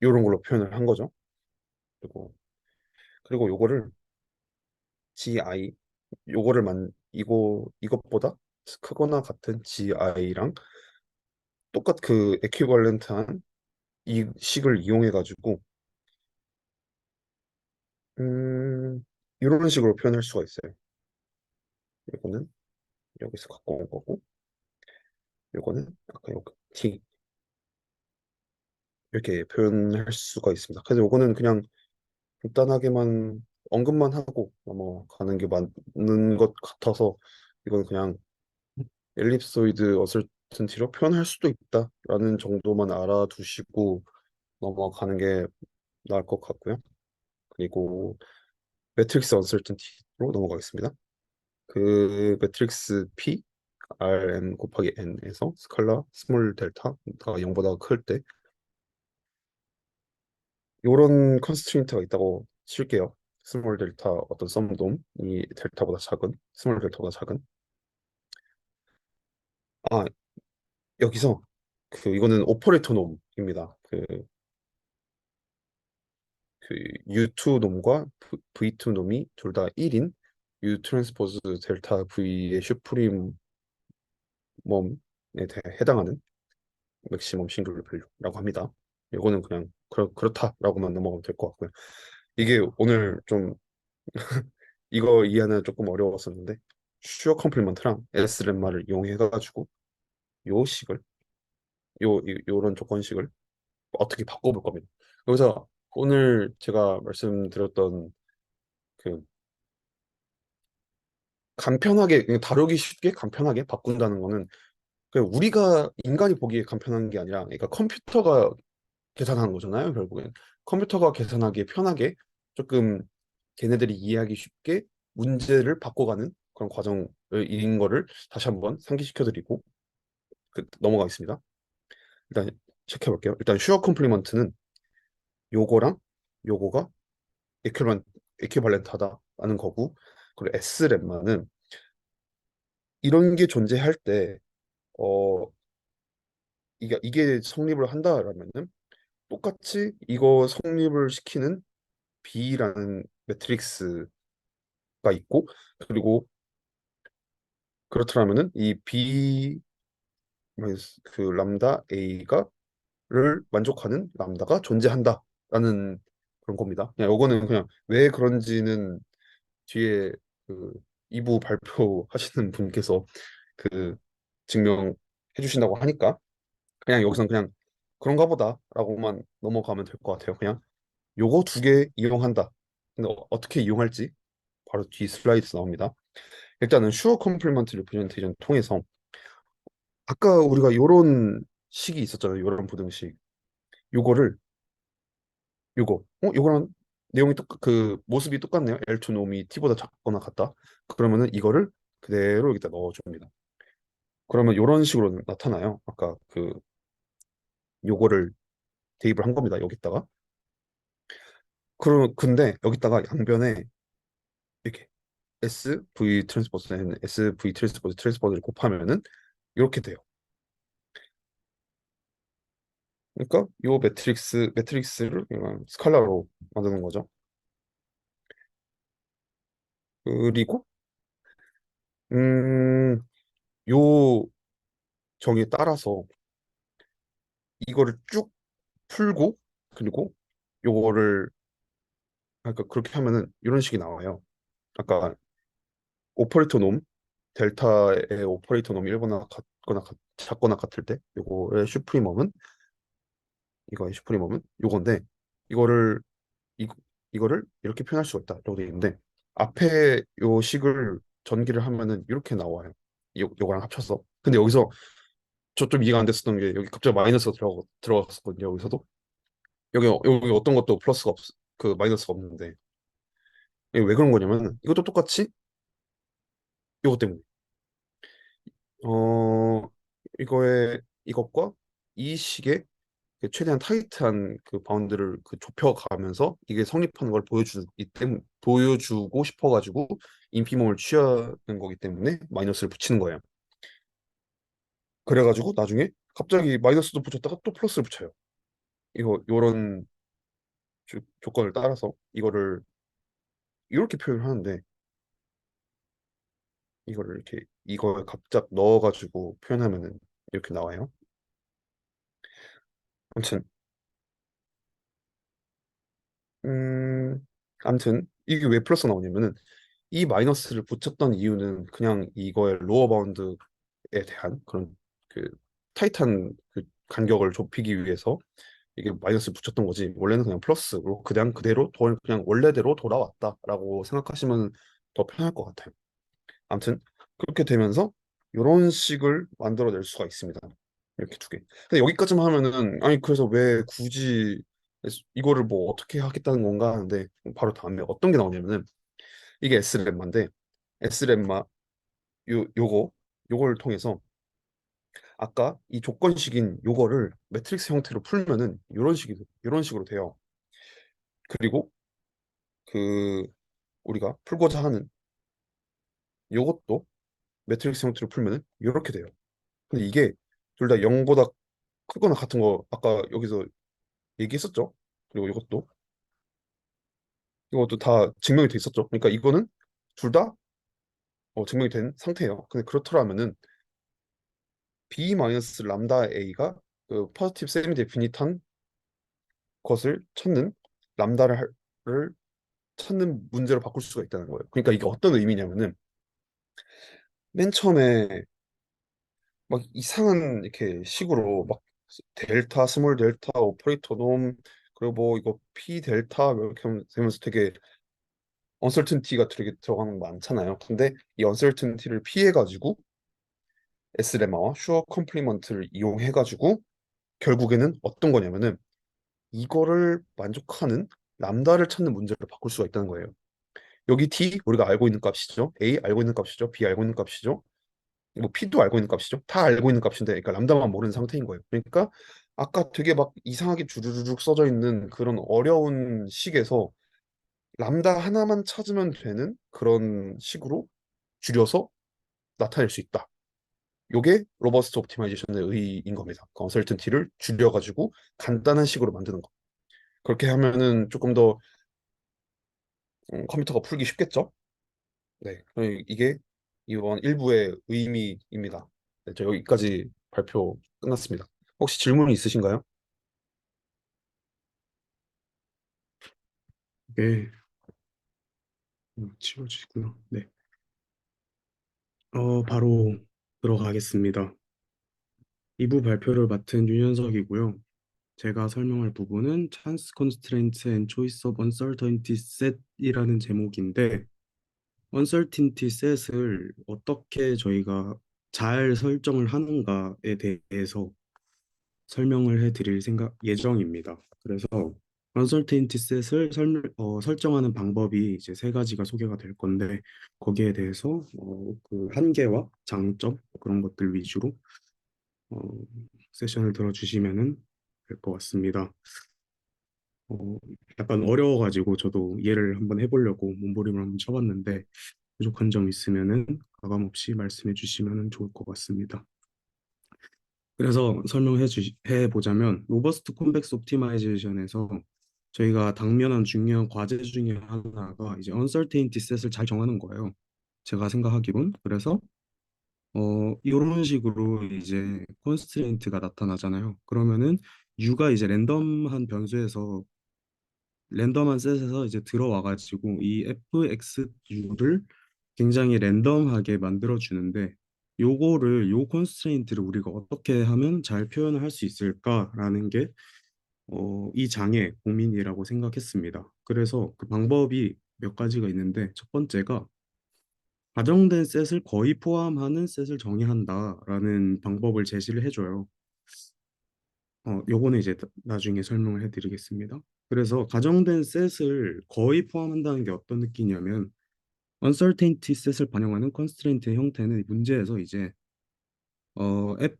이런 걸로 표현을 한 거죠. 그리고 요거를 GI 요거를 이것보다 크거나 같은 GI랑 똑같 그 에퀴벌렌트한 이 식을 이용해 가지고 이런 식으로 표현할 수가 있어요. 이거는 여기서 갖고 온 거고 이거는 아까 요 T 이렇게 표현할 수가 있습니다. 그래서 요거는 그냥 간단하게만 언급만 하고 넘어가는 게 맞는 것 같아서 이건 그냥 엘립소이드 어설튼티로 표현할 수도 있다라는 정도만 알아두시고 넘어가는 게 나을 것 같고요. 그리고 매트릭스 언설튼티로 넘어가겠습니다. 그 매트릭스 P Rn 곱하기 n에서 스칼라 스몰 델타가 0보다 클 때 이런 컨스트레인트가 있다고 칠게요. 스몰 델타 어떤 썸돔이 델타보다 작은 스몰 델타보다 작은 아 여기서 그 이거는 오퍼레이터 놈입니다. 그 U2 놈과 V2 놈이 둘 다 1인 U 트랜스포즈 델타 V의 슈프림 멈에 해당하는 맥시멈 싱글 밸류라고 합니다. 이거는 그냥 그렇다라고만 넘어가면 될 것 같고요. 이게 오늘 좀 이거 이해하는 조금 어려웠었는데 슈어 컴플리먼트랑 S렛마를 이용해가지고 요 식을 요런 조건식을 어떻게 바꿔볼 겁니다. 여기서 오늘 제가 말씀드렸던 그 간편하게 그냥 다루기 쉽게 간편하게 바꾼다는 거는 그냥 우리가 인간이 보기에 간편한 게 아니라 그러니까 컴퓨터가 계산하는 거잖아요, 결국엔. 컴퓨터가 계산하기에 편하게 조금 걔네들이 이해하기 쉽게 문제를 바꿔가는 그런 과정인 거를 다시 한번 상기시켜드리고 넘어가겠습니다. 일단 체크해 볼게요. 일단 슈어 컴플리먼트는 요거랑 요거가 에퀴발렌트하다라는 거고 그리고 S랩만은 이런 게 존재할 때 어, 이게 성립을 한다라면은 똑같이 이거 성립을 시키는 B라는 매트릭스가 있고 그리고 그렇더라면은 이 B 그 람다 A가를 만족하는 람다가 존재한다라는 그런 겁니다. 그냥 요거는 그냥 왜 그런지는 뒤에 그 2부 발표하시는 분께서 그 증명해 주신다고 하니까 그냥 여기선 그냥 그런가 보다라고만 넘어가면 될 것 같아요. 그냥 요거 두 개 이용한다. 근데 어떻게 이용할지 바로 뒤 슬라이드에서 나옵니다. 일단은 슈어 컴플리먼트 리프레젠테이션 통해서 아까 우리가 요런 식이 있었잖아요. 요런 부등식. 요거를 요거랑 내용이 그 모습이 똑같네요. L2 놈이 T보다 작거나 같다. 그러면은 이거를 그대로 여기다 넣어줍니다. 그러면 요런 식으로 나타나요. 아까 그 요거를 대입을 한 겁니다. 여기다가. 근데 여기다가 양변에 이렇게 SV 트랜스포즈는 SV 트랜스포즈를 곱하면은 이렇게 돼요. 그러니까 요 매트릭스를 그냥 스칼라로 만드는 거죠. 그리고 음, 요 정에 따라서 이거를 쭉 풀고 그리고 요거를 그러니까 그렇게 하면은 이런 식이 나와요. 아까 오퍼레이터 놈 델타의 오퍼레이터 놈이 1보다 같거나 작거나 같을 때 요거의 슈프리멈은 이거의 슈프리멈은 요건데 이거를 이, 이거를 이렇게 표현할 수가 있다. 라고 되어 있는데 앞에 요 식을 전기를 하면은 이렇게 나와요. 요거랑 합쳐서. 근데 여기서 저 좀 이해가 안 됐었던 게 여기 갑자기 마이너스가 들어갔었거든요. 여기서도 여기 어떤 것도 그 마이너스가 없는데 이게 왜 그런 거냐면 이것도 똑같이 이것 때문에 어 이것과 이 식의 그 최대한 타이트한 그 바운드를 그 좁혀가면서 이게 성립하는 걸 보여주고 싶어가지고 인피멈을 취하는 거기 때문에 마이너스를 붙이는 거예요. 그래가지고 나중에 갑자기 마이너스도 붙였다가 또 플러스를 붙여요. 이거 요런 조건을 따라서 이거를 이렇게 표현하는데 이거를 이렇게 이거에 갑작 넣어가지고 표현하면은 이렇게 나와요. 아무튼 음 아무튼 이게 왜 플러스 나오냐면은 이 마이너스를 붙였던 이유는 그냥 이거의 로어 바운드에 대한 그런 그 타이트한 그 간격을 좁히기 위해서 이게 마이너스를 붙였던 거지 원래는 그냥 플러스로 그냥 그대로 그냥 원래대로 돌아왔다라고 생각하시면 더 편할 것 같아요. 아무튼 그렇게 되면서 이런 식을 만들어낼 수가 있습니다. 이렇게 두 개. 근데 여기까지만 하면은 아니 그래서 왜 굳이 이거를 뭐 어떻게 하겠다는 건가 하는데 바로 다음에 어떤 게 나오냐면은 이게 S렘마인데 S렘마 요걸 통해서 아까 이 조건식인 요거를 매트릭스 형태로 풀면은 요런 식으로 돼요. 그리고 그 우리가 풀고자 하는 요것도 매트릭스 형태로 풀면은 요렇게 돼요. 근데 이게 둘 다 0보다 크거나 같은 거 아까 여기서 얘기했었죠. 그리고 이것도 다 증명이 돼 있었죠. 그러니까 이거는 둘 다 증명이 된 상태예요. 근데 그렇더라면은 b 마이너스 람다 a가 그 포지티브 세미 데피니트한 것을 찾는 람다를 찾는 문제로 바꿀 수가 있다는 거예요. 그러니까 이게 어떤 의미냐면은 맨 처음에 막 이상한 이렇게 식으로 막 델타, 스몰 델타, 오퍼레이터 놈 그리고 뭐 이거 p 델타 이렇게 되면서 되게 언설튼티가 되게 들어가는 거 많잖아요. 근데 이 언설튼티를 피해가지고 S레마와 슈어 컴플리먼트를 이용해가지고 결국에는 어떤 거냐면은 이거를 만족하는 람다를 찾는 문제를 바꿀 수가 있다는 거예요. 여기 t 우리가 알고 있는 값이죠. a 알고 있는 값이죠. b 알고 있는 값이죠. 뭐 p도 알고 있는 값이죠. 다 알고 있는 값인데, 그러니까 람다만 모르는 상태인 거예요. 그러니까 아까 되게 막 이상하게 주르륵 써져 있는 그런 어려운 식에서 람다 하나만 찾으면 되는 그런 식으로 줄여서 나타낼 수 있다. 요게 로버스트 옵티마이제이션의 의의인 겁니다. 컨설턴티를 줄여가지고 간단한 식으로 만드는 거. 그렇게 하면은 조금 더 컴퓨터가 풀기 쉽겠죠? 네. 이게 이번 일부의 의미입니다. 네, 저 여기까지 발표 끝났습니다. 혹시 질문 있으신가요? 네, 치워주시고요. 네, 바로 들어가겠습니다. 2부 발표를 맡은 윤현석이고요. 제가 설명할 부분은 Chance Constraints and Choice of Uncertainty Set이라는 제목인데, Uncertainty Set을 어떻게 저희가 잘 설정을 하는가에 대해서 설명을 해드릴 예정입니다. 그래서 uncertainty set을 설정하는 방법이 이제 세 가지가 소개가 될 건데 거기에 대해서 그 한계와 장점 그런 것들 위주로 어, 세션을 들어주시면은 될 것 같습니다. 어, 약간 어려워가지고 저도 이해를 한번 해보려고 몸부림을 한번 쳐봤는데 부족한 점 있으면은 가감 없이 말씀해 주시면 좋을 것 같습니다. 그래서 해 보자면 로버스트 콘벡스 옵티마이제이션에서 저희가 당면한 중요한 과제 중에 하나가 이제 uncertainty set을 잘 정하는 거예요. 제가 생각하기론. 그래서 이런 식으로 이제 constraint가 나타나잖아요. 그러면은 U가 이제 랜덤한 셋에서 이제 들어와 가지고 이 fxu를 굉장히 랜덤하게 만들어 주는데 요 컨스트레인트를 우리가 어떻게 하면 잘 표현을 할 수 있을까라는 게 이 장의 고민이라고 생각했습니다. 그래서 그 방법이 몇 가지가 있는데 첫 번째가 가정된 셋을 거의 포함하는 셋을 정의한다라는 방법을 제시를 해줘요. 요거는 이제 나중에 설명을 해드리겠습니다. 그래서 가정된 셋을 거의 포함한다는 게 어떤 느낌이냐면 uncertainty set을 반영하는 constraint의 형태는 문제에서 이제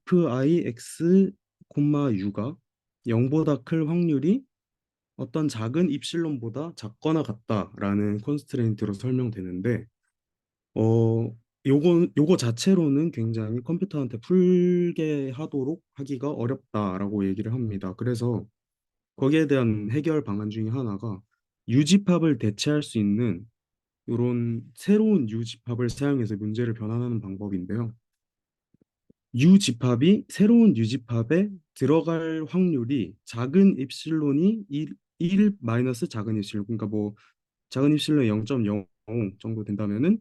fix, u가 0보다 클 확률이 어떤 작은 입실론보다 작거나 같다라는 컨스트레인트로 설명되는데 요거 자체로는 굉장히 컴퓨터한테 풀게 하도록 하기가 어렵다라고 얘기를 합니다. 그래서 거기에 대한 해결 방안 중에 하나가 유집합을 대체할 수 있는 이런 새로운 유집합을 사용해서 문제를 변환하는 방법인데요. 유집합이 새로운 유집합에 들어갈 확률이 작은 입실론이 1 마이너스 작은 입실론, 그러니까 뭐 작은 입실론이 0.05 정도 된다면은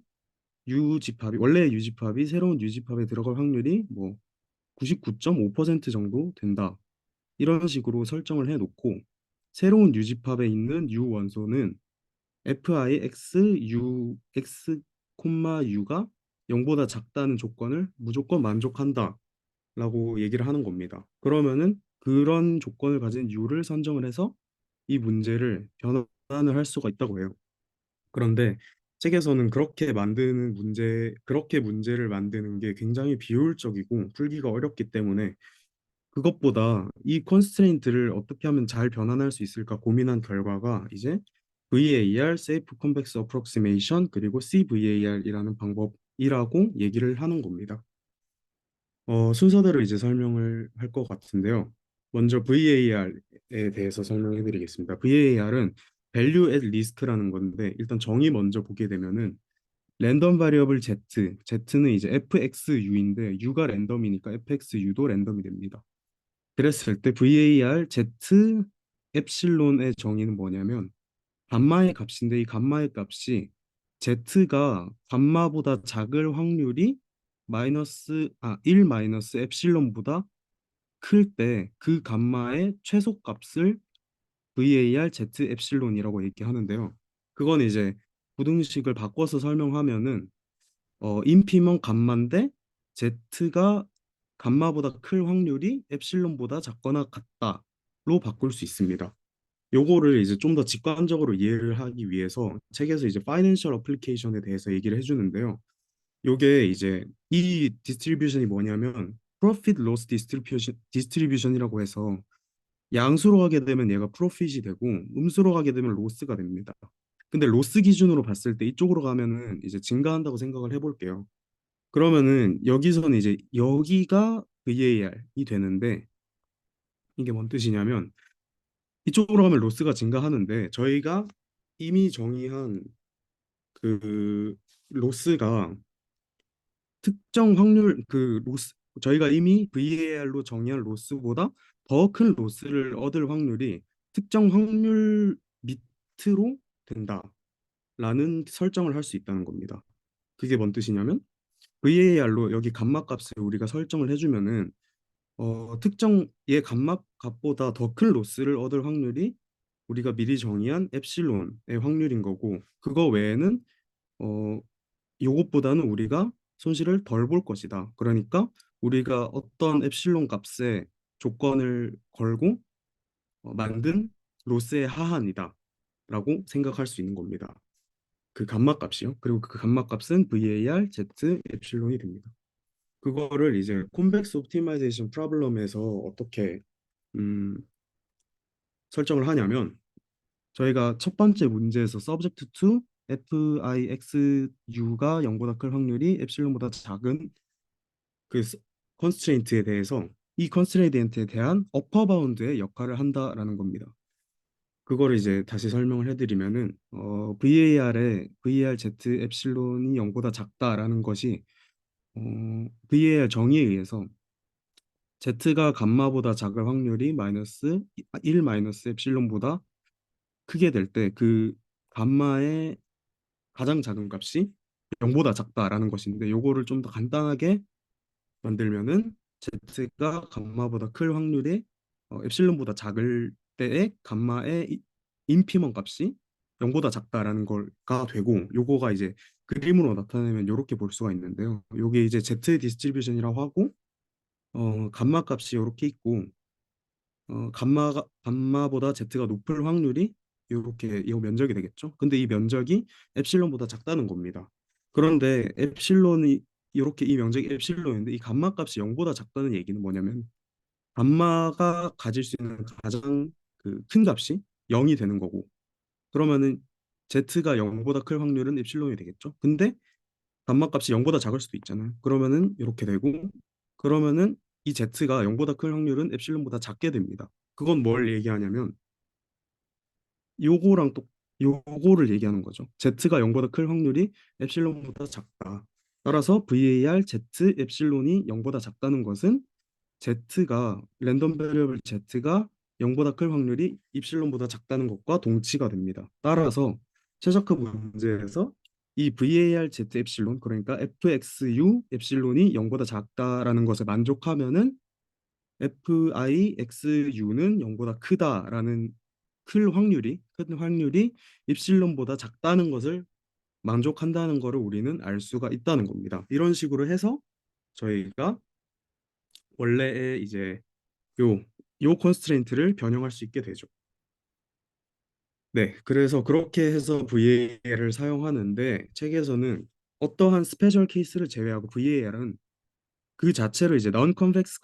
유집합이 원래 유집합이 새로운 유집합에 들어갈 확률이 뭐 99.5% 정도 된다. 이런 식으로 설정을 해놓고 새로운 유집합에 있는 유 원소는 fix u x, u가 0보다 작다는 조건을 무조건 만족한다 라고 얘기를 하는 겁니다. 그러면은 그런 조건을 가진 u를 선정을 해서 이 문제를 변환을 할 수가 있다고 해요. 그런데 책에서는 그렇게 문제를 만드는 게 굉장히 비효율적이고 풀기가 어렵기 때문에 그것보다 이 컨스트레인트를 어떻게 하면 잘 변환할 수 있을까 고민한 결과가 이제 VAR, Safe Convex Approximation, 그리고 CVAR이라는 방법이라고 얘기를 하는 겁니다. 순서대로 이제 설명을 할 것 같은데요. 먼저 VAR에 대해서 설명해 드리겠습니다. VAR은 Value at Risk라는 건데 일단 정의 먼저 보게 되면은 랜덤 바리어블 Z는 이제 FXU인데 U가 랜덤이니까 FXU도 랜덤이 됩니다. 그랬을 때 VAR Z 엡실론의 정의는 뭐냐면 감마의 값인데 이 감마의 값이 Z가 감마보다 작을 확률이 1 마이너스 엡실론보다 클 때 그 감마의 최소값을 VAR Z 엡실론이라고 얘기하는데요. 그건 이제 부등식을 바꿔서 설명하면은 인피먼 감마인데 Z가 감마보다 클 확률이 엡실론보다 작거나 같다로 바꿀 수 있습니다. 요거를 이제 좀 더 직관적으로 이해를 하기 위해서 책에서 이제 파이낸셜 어플리케이션에 대해서 얘기를 해주는데요. 요게 이제 이 디스트리뷰션이 뭐냐면 프로핏 로스 디스트리뷰션이라고 해서 양수로 가게 되면 얘가 프로핏이 되고 음수로 가게 되면 로스가 됩니다. 근데 로스 기준으로 봤을 때 이쪽으로 가면은 이제 증가한다고 생각을 해볼게요. 그러면은 여기서는 이제 여기가 VAR이 되는데 이게 뭔 뜻이냐면 이쪽으로 가면 로스가 증가하는데 저희가 이미 정의한 그 로스가 특정 확률 그 로스 저희가 이미 VAR로 정의한 로스보다 더 큰 로스를 얻을 확률이 특정 확률 밑으로 된다라는 설정을 할 수 있다는 겁니다. 그게 뭔 뜻이냐면 VAR로 여기 감마 값을 우리가 설정을 해주면은 특정 얘 감마 값보다 더 큰 로스를 얻을 확률이 우리가 미리 정의한 엡실론의 확률인 거고 그거 외에는 어 요것보다는 우리가 손실을 덜 볼 것이다. 그러니까 우리가 어떤 엡실론 값에 조건을 걸고 만든 로스의 하한이다. 라고 생각할 수 있는 겁니다. 그 감마 값이요. 그리고 그 감마 값은 VAR Z 엡실론이 됩니다. 그거를 이제 콘벡스 옵티마이제이션 프로블럼에서 어떻게 음, 설정을 하냐면 저희가 첫 번째 문제에서 subject to fixu가 0보다 클 확률이 엡실론보다 작은 그 컨스트레인트에 대해서 이 컨스트레인트에 대한 어퍼 바운드의 역할을 한다라는 겁니다. 그거를 이제 다시 설명을 해드리면은 VAR Z 엡실론이 0보다 작다라는 것이 VAR 정의에 의해서 Z가 감마보다 작을 확률이 마이너스 1 마이너스 엡실론보다 크게 될 때 그 감마의 가장 작은 값이 0보다 작다라는 것인데 요거를 좀 더 간단하게 만들면은 Z가 감마보다 클 확률이 엡실론보다 작을 때의 감마의 인피먼 값이 0보다 작다라는 걸가 되고 요거가 이제 그림으로 나타내면 이렇게 볼 수가 있는데요. 요게 이제 Z 디스트리뷰션이라고 하고 감마 값이 이렇게 있고 감마보다 Z가 높을 확률이 이렇게 이 면적이 되겠죠. 근데 이 면적이 엡실론보다 작다는 겁니다. 그런데 엡실론이 이렇게 이 면적이 엡실론인데 이 감마 값이 0보다 작다는 얘기는 뭐냐면 감마가 가질 수 있는 가장 그 큰 값이 0이 되는 거고, 그러면은 z가 0보다 클 확률은 엡실론이 되겠죠. 근데 감마 값이 0보다 작을 수도 있잖아요. 그러면은 이렇게 되고, 그러면은 이 z가 0보다 클 확률은 엡실론보다 작게 됩니다. 그건 뭘 얘기하냐면 요거랑 또 요거를 얘기하는 거죠. z가 0보다 클 확률이 엡실론보다 작다. 따라서 VAR Z 엡실론이 0보다 작다는 것은 z가 랜덤 베리어블 z가 0보다 클 확률이 입실론보다 작다는 것과 동치가 됩니다. 따라서 최적화 문제에서 이 VAR Z 엡실론, 그러니까 FXU 엡실론이 0보다 작다라는 것을 만족하면은 FIXU는 0보다 크다라는 큰 확률이 입실론보다 작다는 것을 만족한다는 것을 우리는 알 수가 있다는 겁니다. 이런 식으로 해서 저희가 원래의 이제 요, 요 컨스트레인트를 변형할 수 있게 되죠. 네, 그래서 그렇게 해서 VAR을 사용하는데 책에서는 어떠한 스페셜 케이스를 제외하고 VAR은 그 자체로 이제 non convex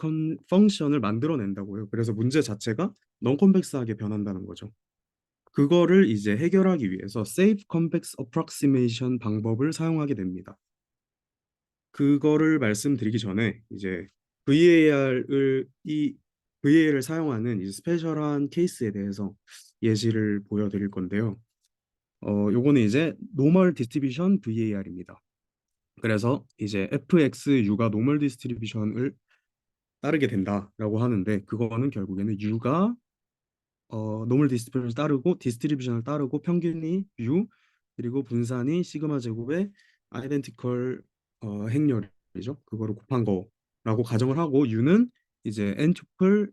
펑션을 만들어낸다고요. 그래서 문제 자체가 non convex하게 변한다는 거죠. 그거를 이제 해결하기 위해서 safe convex approximation 방법을 사용하게 됩니다. 그거를 말씀드리기 전에 이제 VAR을 사용하는 이 스페셜한 케이스에 대해서 예시를 보여드릴 건데요. 요거는 이제 노멀 디스트리뷰션 VAR입니다. 그래서 이제 FXU가 노멀 디스트리뷰션을 따르게 된다라고 하는데, 그거는 결국에는 U가 노멀 디스트리뷰션을 따르고 평균이 U, 그리고 분산이 시그마 제곱의 아이덴티컬 행렬이죠. 그거를 곱한 거라고 가정을 하고, U는 이제 N투플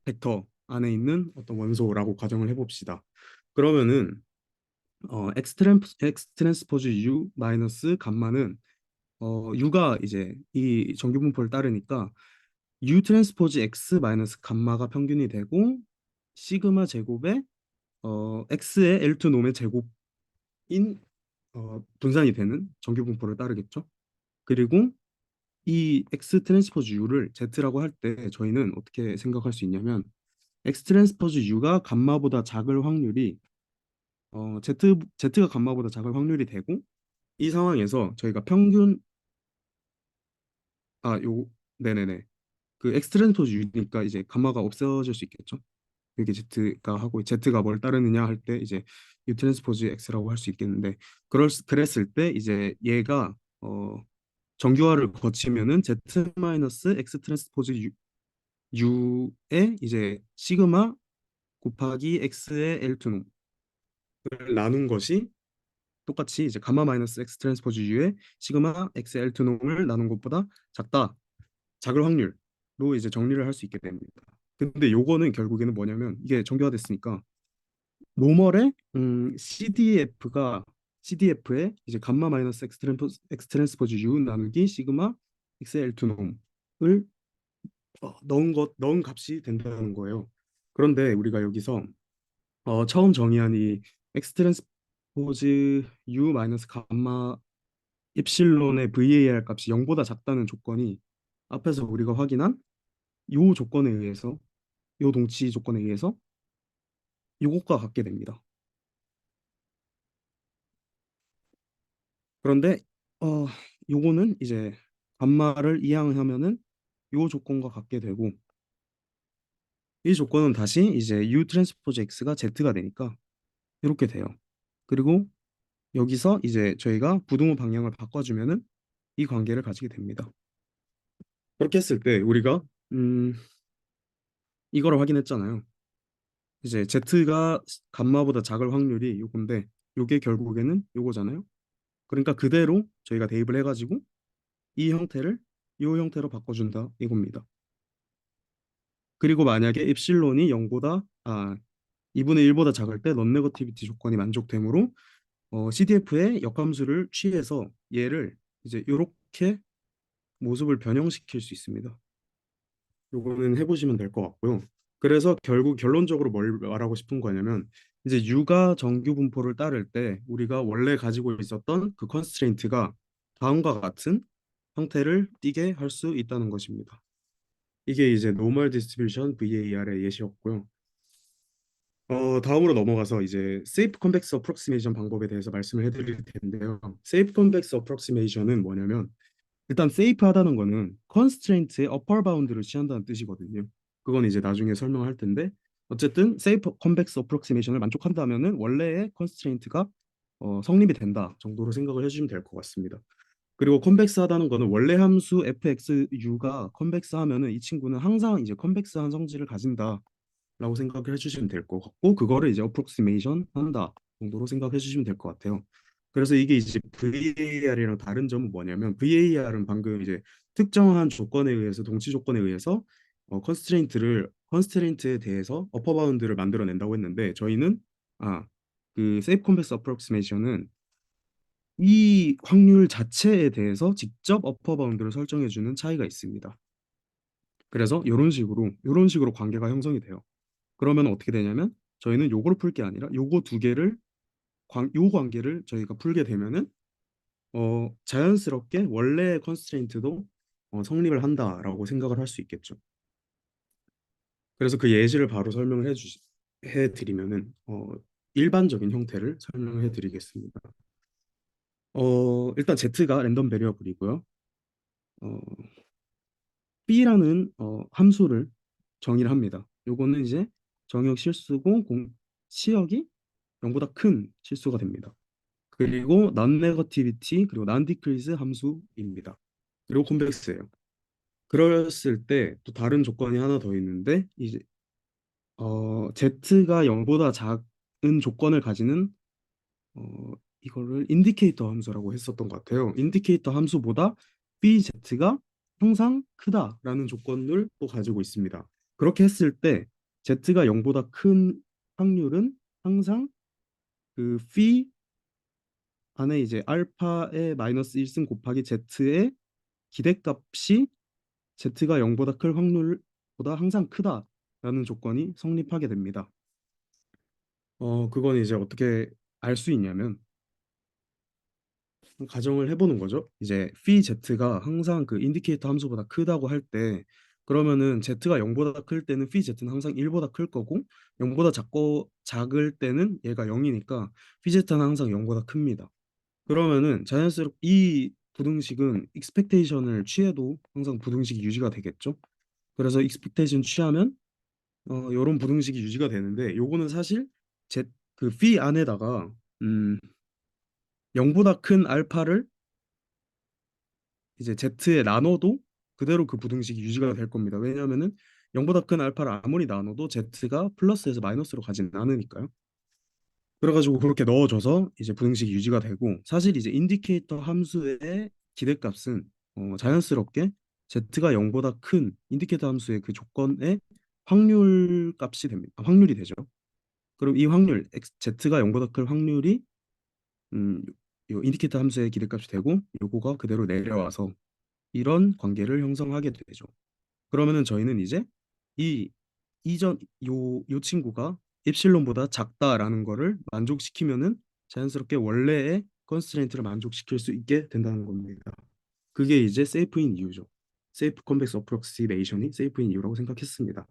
벡터 안에 있는 어떤 원소라고 가정을 해봅시다. 그러면은 X 트랜스포즈 U 마이너스 감마는 U가 이제 이 정규 분포를 따르니까 U 트랜스포즈 X 마이너스 감마가 평균이 되고, 시그마 제곱에 X의 L2 놈의 제곱인 분산이 되는 정규 분포를 따르겠죠. 그리고 이 X 트랜스포즈 U를 Z라고 할 때 저희는 어떻게 생각할 수 있냐면, X 트랜스포즈 U가 감마보다 작을 확률이 Z가 감마보다 작을 확률이 되고, 이 상황에서 저희가 평균 아 요 네네네, 그 X 트랜스포즈 U니까 이제 감마가 없어질 수 있겠죠. 이게 Z가 뭘 따르느냐 할 때 이제 U 트랜스포즈 X라고 할 수 있겠는데, 그랬을 때 이제 얘가 정규화를 거치면은 Z 마이너스 X 트랜스포즈 U에 이제 시그마 곱하기 X의 L2놈을 나눈 것이 똑같이 이제 가마 마이너스 X 트랜스포즈 U에 시그마 X의 L2놈을 나눈 것보다 작을 확률로 이제 정리를 할 수 있게 됩니다. 근데 요거는 결국에는 뭐냐면, 이게 정교화됐으니까 노멀의 CDF에 이제 감마 마이너스 X 트랜스포즈 U 나누기 시그마 XL2 놈을 넣은 값이 된다는 거예요. 그런데 우리가 여기서 처음 정의한 이 X 트랜스포즈 U 마이너스 감마 입실론의 VAR 값이 0보다 작다는 조건이 앞에서 우리가 확인한 요 조건에 의해서, 요 동치 조건에 의해서 요것과 같게 됩니다. 그런데 어 요거는 이제 감마를 이항하면은 요 조건과 같게 되고, 이 조건은 다시 이제 U 트랜스포즈 X가 Z가 되니까 이렇게 돼요. 그리고 여기서 이제 저희가 부등호 방향을 바꿔주면은 이 관계를 가지게 됩니다. 그렇게 했을 때 우리가 음 이거를 확인했잖아요. 이제 Z가 감마보다 작을 확률이 요건데, 요게 결국에는 요거잖아요. 그러니까 그대로 저희가 대입을 해가지고 이 형태를 요 형태로 바꿔준다 이겁니다. 그리고 만약에 엡실론이 2분의 1보다 작을 때 넌 네거티비티 조건이 만족되므로 CDF의 역함수를 취해서 얘를 이제 이렇게 모습을 변형시킬 수 있습니다. 요거는 해보시면 될 것 같고요. 그래서 결국 결론적으로 뭘 말하고 싶은 거냐면, 이제 U가 정규 분포를 따를 때 우리가 원래 가지고 있었던 그 컨스트레인트가 다음과 같은 형태를 띠게 할 수 있다는 것입니다. 이게 이제 노멀 디스트리뷰션 VAR의 예시였고요. 다음으로 넘어가서 이제 세이프 컨벡스 어프록시메이션 방법에 대해서 말씀을 해드릴 텐데요. 세이프 컨벡스 어프록시메이션은 뭐냐면 일단 세이프하다는 거는 컨스트레인트의 어퍼 바운드를 취한다는 뜻이거든요. 그건 이제 나중에 설명할 텐데 어쨌든 세이프 컨벡스 어프록시메이션을 만족한다면은 원래의 컨스트레인트가 성립이 된다 정도로 생각을 해주시면 될 것 같습니다. 그리고 컨벡스하다는 거는 원래 함수 fxu가 컨벡스하면은 이 친구는 항상 이제 컨벡스한 성질을 가진다라고 생각을 해주시면 될 것 같고 그거를 이제 어프록시메이션 한다 정도로 생각해 주시면 될 것 같아요. 그래서 이게 이제 VAR이랑 다른 점은 뭐냐면 VAR은 방금 이제 특정한 조건에 의해서 동치 조건에 의해서 컨스트레인트에 대해서 어퍼 바운드를 만들어낸다고 했는데 저희는 그 세이프 컨벡스 어프록시메이션은 이 확률 자체에 대해서 직접 어퍼 바운드를 설정해 주는 차이가 있습니다. 그래서 이런 식으로 관계가 형성이 돼요. 그러면 어떻게 되냐면 저희는 요거를 풀 게 아니라 요거 두 개를 요 관계를 저희가 풀게 되면은 자연스럽게 원래의 컨스트레인트도 성립을 한다라고 생각을 할 수 있겠죠. 그래서 그 예시를 바로 설명을 해드리면은 일반적인 형태를 설명해 드리겠습니다. 일단 Z가 랜덤 베리어블이고요. 어, B라는 함수를 정의를 합니다. 요거는 이제 정의역 실수고 시역이 0보다 큰 실수가 됩니다. 그리고 non negativity 그리고 non decrease 함수입니다. 그리고 convex예요. 그랬을 때 또 다른 조건이 하나 더 있는데 이제 z가 0보다 작은 조건을 가지는 이거를 인디케이터 함수라고 했었던 것 같아요. 인디케이터 함수보다 bz가 항상 크다라는 조건을 또 가지고 있습니다. 그렇게 했을 때 z가 0보다 큰 확률은 항상 그 phi 안에 이제 알파의 마이너스 1승 곱하기 z의 기대값이 z가 0보다 클 확률보다 항상 크다라는 조건이 성립하게 됩니다. 그건 이제 어떻게 알 수 있냐면 가정을 해보는 거죠. 이제 phi z가 항상 그 인디케이터 함수보다 크다고 할 때 그러면은 z가 0보다 클 때는 phi z는 항상 1보다 클 거고 0보다 작을 때는 얘가 0이니까 phi z는 항상 0보다 큽니다. 그러면은 자연스럽게 이 부등식은 익스펙테이션을 취해도 항상 부등식이 유지가 되겠죠. 그래서 익스펙테이션 취하면 요런 부등식이 유지가 되는데 요거는 사실 제 그 phi 안에다가 음 0보다 큰 알파를 이제 z에 나눠도 그대로 그 부등식이 유지가 될 겁니다. 왜냐하면은 0보다 큰 알파를 아무리 나눠도 z가 플러스에서 마이너스로 가지는 않으니까요. 그래가지고 그렇게 넣어줘서 이제 부등식이 유지가 되고 사실 이제 인디케이터 함수의 기대값은 자연스럽게 z가 0보다 큰 인디케이터 함수의 그 조건의 확률 값이 됩니다. 확률이 되죠. 그럼 이 확률 z가 0보다 클 확률이 음, 요 인디케이터 함수의 기대값이 되고 요거가 그대로 내려와서 이런 관계를 형성하게 되죠. 그러면은 저희는 이제 이 이전 요 친구가 엡실론보다 작다라는 거를 만족시키면은 자연스럽게 원래의 컨스트레인트를 만족시킬 수 있게 된다는 겁니다. 그게 이제 세이프인 이유죠. 세이프 컨벡스 어프록시메이션이 세이프인 이유라고 생각했습니다.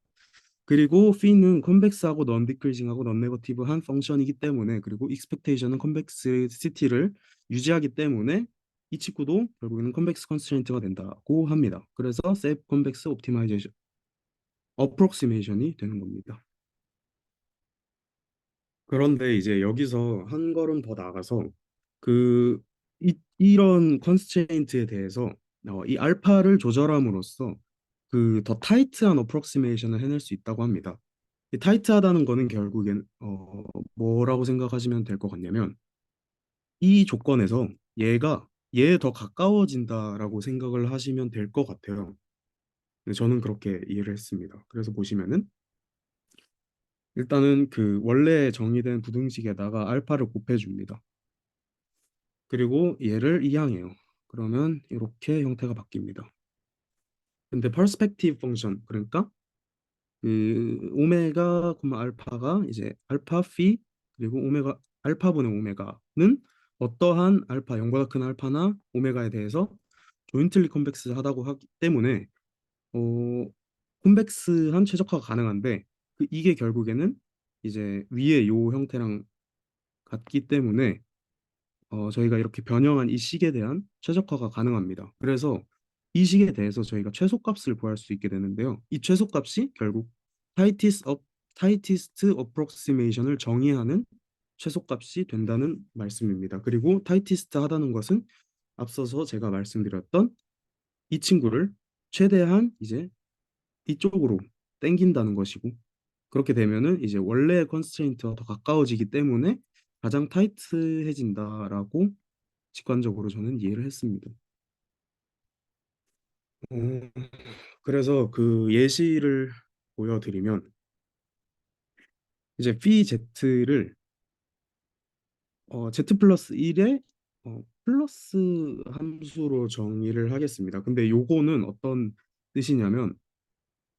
그리고 p는 컨벡스하고 넌 디크리징하고 넌 네거티브한 펑션이기 때문에 그리고 익스펙테이션은 컨벡시티를 유지하기 때문에 이 친구도 결국에는 컨벡스 컨스트레인트가 된다고 합니다. 그래서 세이프 컨벡스 옵티마이제이션 어프록시메이션이 되는 겁니다. 그런데 이제 여기서 한 걸음 더 나가서 그 이런 컨스트레인트에 대해서 이 알파를 조절함으로써 그 더 타이트한 어프록시메이션을 해낼 수 있다고 합니다. 이 타이트하다는 거는 결국엔 뭐라고 생각하시면 될 것 같냐면 이 조건에서 얘가 얘에 더 가까워진다라고 생각을 하시면 될 것 같아요. 근데 저는 그렇게 이해를 했습니다. 그래서 보시면은 일단은 그 원래 정의된 부등식에다가 알파를 곱해줍니다. 그리고 얘를 이항해요. 그러면 이렇게 형태가 바뀝니다. 근데 퍼스펙티브 펑션 그러니까 그 오메가, 알파가 이제 알파 피 그리고 오메가 알파분의 오메가는 어떠한 알파 0보다 큰 알파나 오메가에 대해서 조인틀리 컨벡스 하다고 하기 때문에 어 콘벡스한 최적화가 가능한데 이게 결국에는 이제 위에 요 형태랑 같기 때문에 저희가 이렇게 변형한 이 식에 대한 최적화가 가능합니다. 그래서 이 식에 대해서 저희가 최소값을 구할 수 있게 되는데요. 이 최소값이 결국 tightest approximation을 정의하는 최소값이 된다는 말씀입니다. 그리고 tightest 하다는 것은 앞서서 제가 말씀드렸던 이 친구를 최대한 이제 이쪽으로 당긴다는 것이고, 그렇게 되면은 이제 원래의 컨스트레인트와 더 가까워지기 때문에 가장 타이트해진다라고 직관적으로 저는 이해를 했습니다. 어, 그래서 그 예시를 보여드리면 이제 phi z를 z 플러스 1의 플러스 함수로 정의를 하겠습니다. 근데 요거는 어떤 뜻이냐면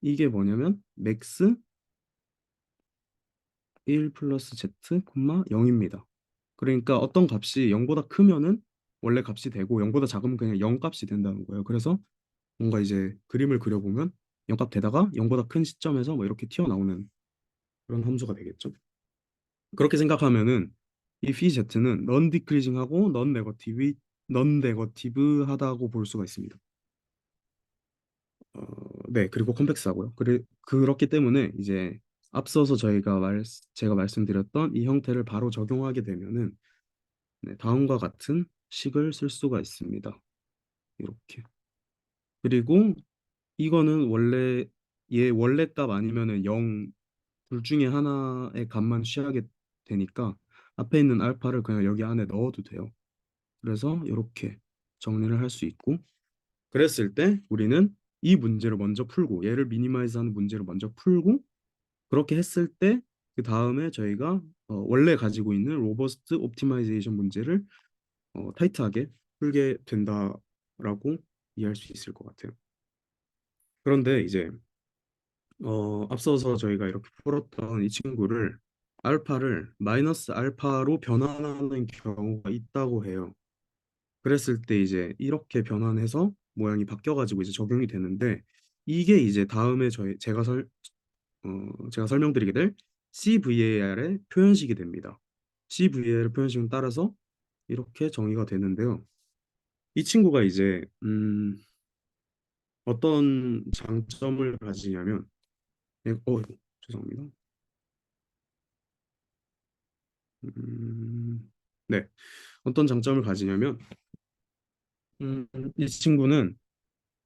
이게 뭐냐면 max 1 플러스 z, 0입니다. 그러니까 어떤 값이 0보다 크면은 원래 값이 되고 0보다 작으면 그냥 0 값이 된다는 거예요. 그래서 뭔가 이제 그림을 그려보면 0값 되다가 0보다 큰 시점에서 뭐 이렇게 튀어나오는 그런 함수가 되겠죠. 그렇게 생각하면은 이 phi z는 넌 디크리징하고 넌 네거티브하다고 볼 수가 있습니다. 어, 네, 그리고 컴팩스하고요. 그렇기 때문에 이제 앞서서 제가 말씀드렸던 이 형태를 바로 적용하게 되면은 네, 다음과 같은 식을 쓸 수가 있습니다. 이렇게. 그리고 이거는 원래 얘 원래 값 아니면은 0 둘 중에 하나의 값만 취하게 되니까 앞에 있는 알파를 그냥 여기 안에 넣어도 돼요. 그래서 이렇게 정리를 할 수 있고, 그랬을 때 우리는 이 문제를 먼저 풀고 얘를 미니마이즈하는 문제를 먼저 풀고, 그렇게 했을 때 그 다음에 저희가 원래 가지고 있는 로버스트 옵티마이제이션 문제를 타이트하게 풀게 된다라고 이해할 수 있을 것 같아요. 그런데 이제 앞서서 저희가 이렇게 풀었던 이 친구를 알파를 마이너스 알파로 변환하는 경우가 있다고 해요. 그랬을 때 이제 이렇게 변환해서 모양이 바뀌어가지고 이제 적용이 되는데, 이게 이제 다음에 제가 설명드리게 될 CVAR의 표현식이 됩니다. CVAR 표현식은 따라서 이렇게 정의가 되는데요. 이 친구가 이제 어떤 장점을 가지냐면, 죄송합니다. 네, 어떤 장점을 가지냐면, 이 친구는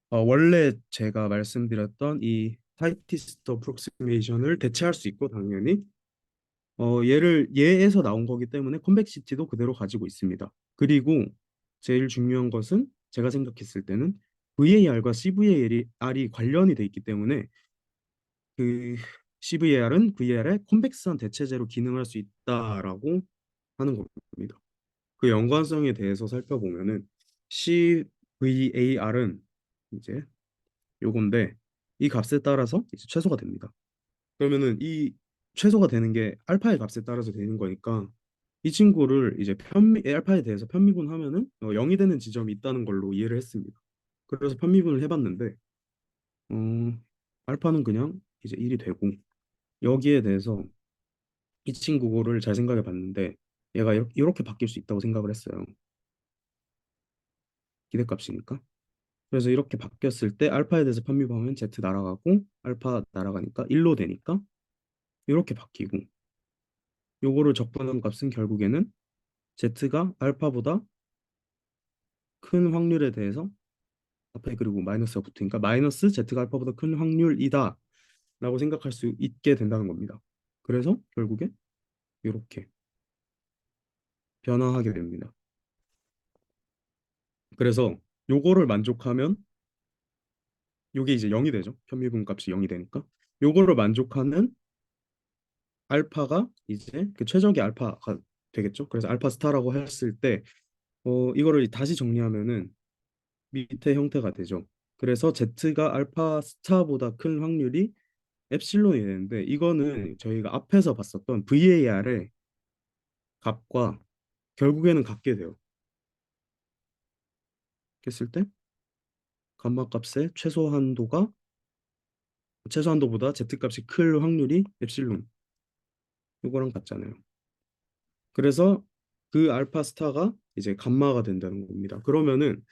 원래 제가 말씀드렸던 이 타이티스트 어프록시메이션을 대체할 수 있고, 당연히 얘에서 나온 거기 때문에 컨벡시티도 그대로 가지고 있습니다. 그리고 제일 중요한 것은 제가 생각했을 때는 VAR과 CVAR이 관련이 돼 있기 때문에 그 CVAR은 VAR의 콘벡스한 대체제로 기능할 수 있다라고 하는 겁니다. 그 연관성에 대해서 살펴보면은 CVAR은 이제 요건데 이 값에 따라서 이제 최소가 됩니다. 그러면은 이 최소가 되는 게 알파의 값에 따라서 되는 거니까 이 친구를 이제 알파에 대해서 편미분하면은 0이 되는 지점이 있다는 걸로 이해를 했습니다. 그래서 편미분을 해봤는데 어, 알파는 그냥 이제 1이 되고, 여기에 대해서 이 친구를 잘 생각해 봤는데 얘가 이렇게 바뀔 수 있다고 생각을 했어요. 기대값이니까. 그래서 이렇게 바뀌었을 때 알파에 대해서 편미분하면 z 날아가고 알파 날아가니까 1로 되니까 이렇게 바뀌고, 요거를 적분한 값은 결국에는 z가 알파보다 큰 확률에 대해서 앞에 그리고 마이너스가 붙으니까 마이너스 z가 알파보다 큰 확률이다 라고 생각할 수 있게 된다는 겁니다. 그래서 결국에 이렇게 변화하게 됩니다. 그래서 요거를 만족하면 요게 이제 0이 되죠. 편미분 값이 0이 되니까 요거를 만족하는 알파가 이제 그 최적의 알파가 되겠죠. 그래서 알파 스타라고 했을 때 이거를 다시 정리하면은 밑에 형태가 되죠. 그래서 Z가 알파 스타보다 큰 확률이 엡실론이 되는데, 이거는 저희가 앞에서 봤었던 VAR의 값과 결국에는 같게 돼요. 했을 때 감마 값의 최소 한도가 최소한도보다 z-값이 클 확률이 엡실론 이거랑 같잖아요. 그래서 그 알파 스타가 이제 감마가 된다는 겁니다. 그러면은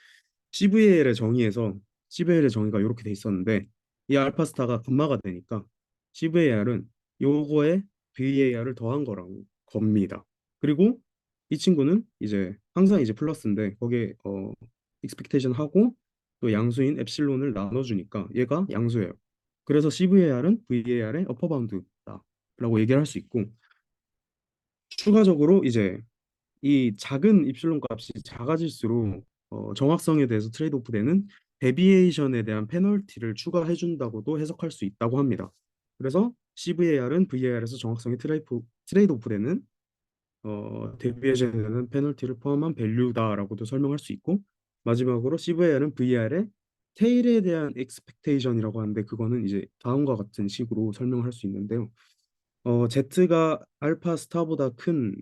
CVL의 정의에서 CVL의 정의가 이렇게 돼 있었는데 이 알파 스타가 감마가 되니까 CVAR은 요거에 VAR을 더한 거라고 겁니다. 그리고 이 친구는 이제 항상 이제 플러스인데 거기에 익스펙테이션 하고 또 양수인 엡실론을 나눠주니까 얘가 양수예요. 그래서 CVAR은 VAR의 어퍼 바운드다라고 얘기를 할 수 있고 추가적으로 이제 이 작은 입실론 값이 작아질수록 정확성에 대해서 트레이드 오프 되는 데비에이션에 대한 페널티를 추가해 준다고도 해석할 수 있다고 합니다. 그래서 CVAR은 VAR에서 정확성이 트레이드 오프 되는 데비에이션에 대한 페널티를 포함한 밸류다라고도 설명할 수 있고 마지막으로 CVAR은 VAR의 테일에 대한 expectation이라고 하는데 그거는 이제 다음과 같은 식으로 설명할 수 있는데요. Z가 알파 스타보다 큰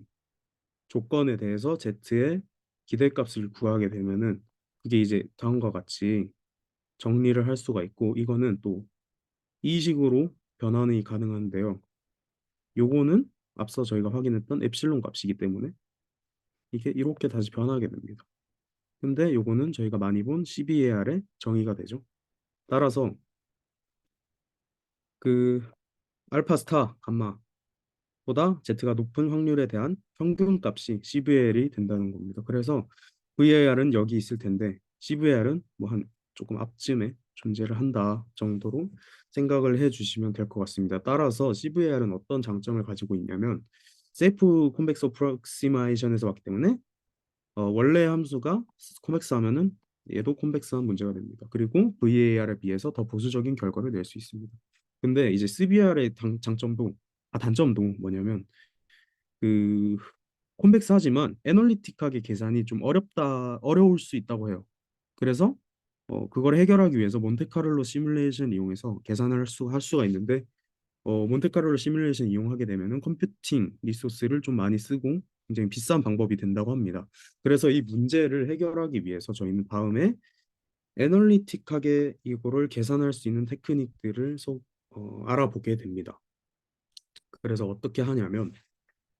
조건에 대해서 Z의 기대값을 구하게 되면은 그게 이제 다음과 같이 정리를 할 수가 있고 이거는 또 이 식으로 변환이 가능한데요. 요거는 앞서 저희가 확인했던 엡실론 값이기 때문에 이게 이렇게 다시 변하게 됩니다. 근데 요거는 저희가 많이 본 CBAR의 정의가 되죠. 따라서 그 알파 스타 감마 보다 Z가 높은 확률에 대한 평균 값이 CVR이 된다는 겁니다. 그래서 VAR은 여기 있을 텐데 CVR은 뭐 한 조금 앞쯤에 존재를 한다 정도로 생각을 해주시면 될 것 같습니다. 따라서 CVR은 어떤 장점을 가지고 있냐면 세이프 콘벡스 어프록시메이션에서 왔기 때문에 원래 함수가 콘벡스 하면은 얘도 콘벡스한 문제가 됩니다. 그리고 VAR에 비해서 더 보수적인 결과를 낼 수 있습니다. 근데 이제 CBR의 장점도 단점도 뭐냐면 그 콘벡스 하지만 애널리틱하게 계산이 좀 어려울 수 있다고 해요. 그래서 그걸 해결하기 위해서 몬테카를로 시뮬레이션 이용해서 계산을 할 수가 있는데 몬테카를로 시뮬레이션 이용하게 되면은 컴퓨팅 리소스를 좀 많이 쓰고 굉장히 비싼 방법이 된다고 합니다. 그래서 이 문제를 해결하기 위해서 저희는 다음에 애널리틱하게 이거를 계산할 수 있는 테크닉들을 알아보게 됩니다. 그래서 어떻게 하냐면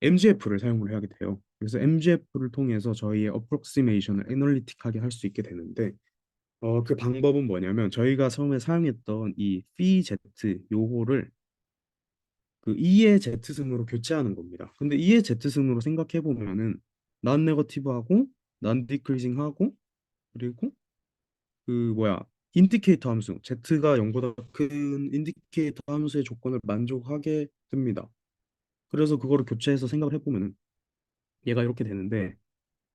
MGF를 사용을 하게 돼요. 그래서 MGF를 통해서 저희의 어프록시메이션을 애널리틱하게 할 수 있게 되는데 그 방법은 뭐냐면 저희가 처음에 사용했던 이 phi z 요거를 그 2의 Z승으로 교체하는 겁니다. 근데 2의 Z승으로 생각해 보면은 난 네거티브하고 난 디크리징하고 그리고 그 뭐야 인디케이터 함수 Z가 0보다 큰 인디케이터 함수의 조건을 만족하게 됩니다. 그래서 그거를 교체해서 생각을 해보면은 얘가 이렇게 되는데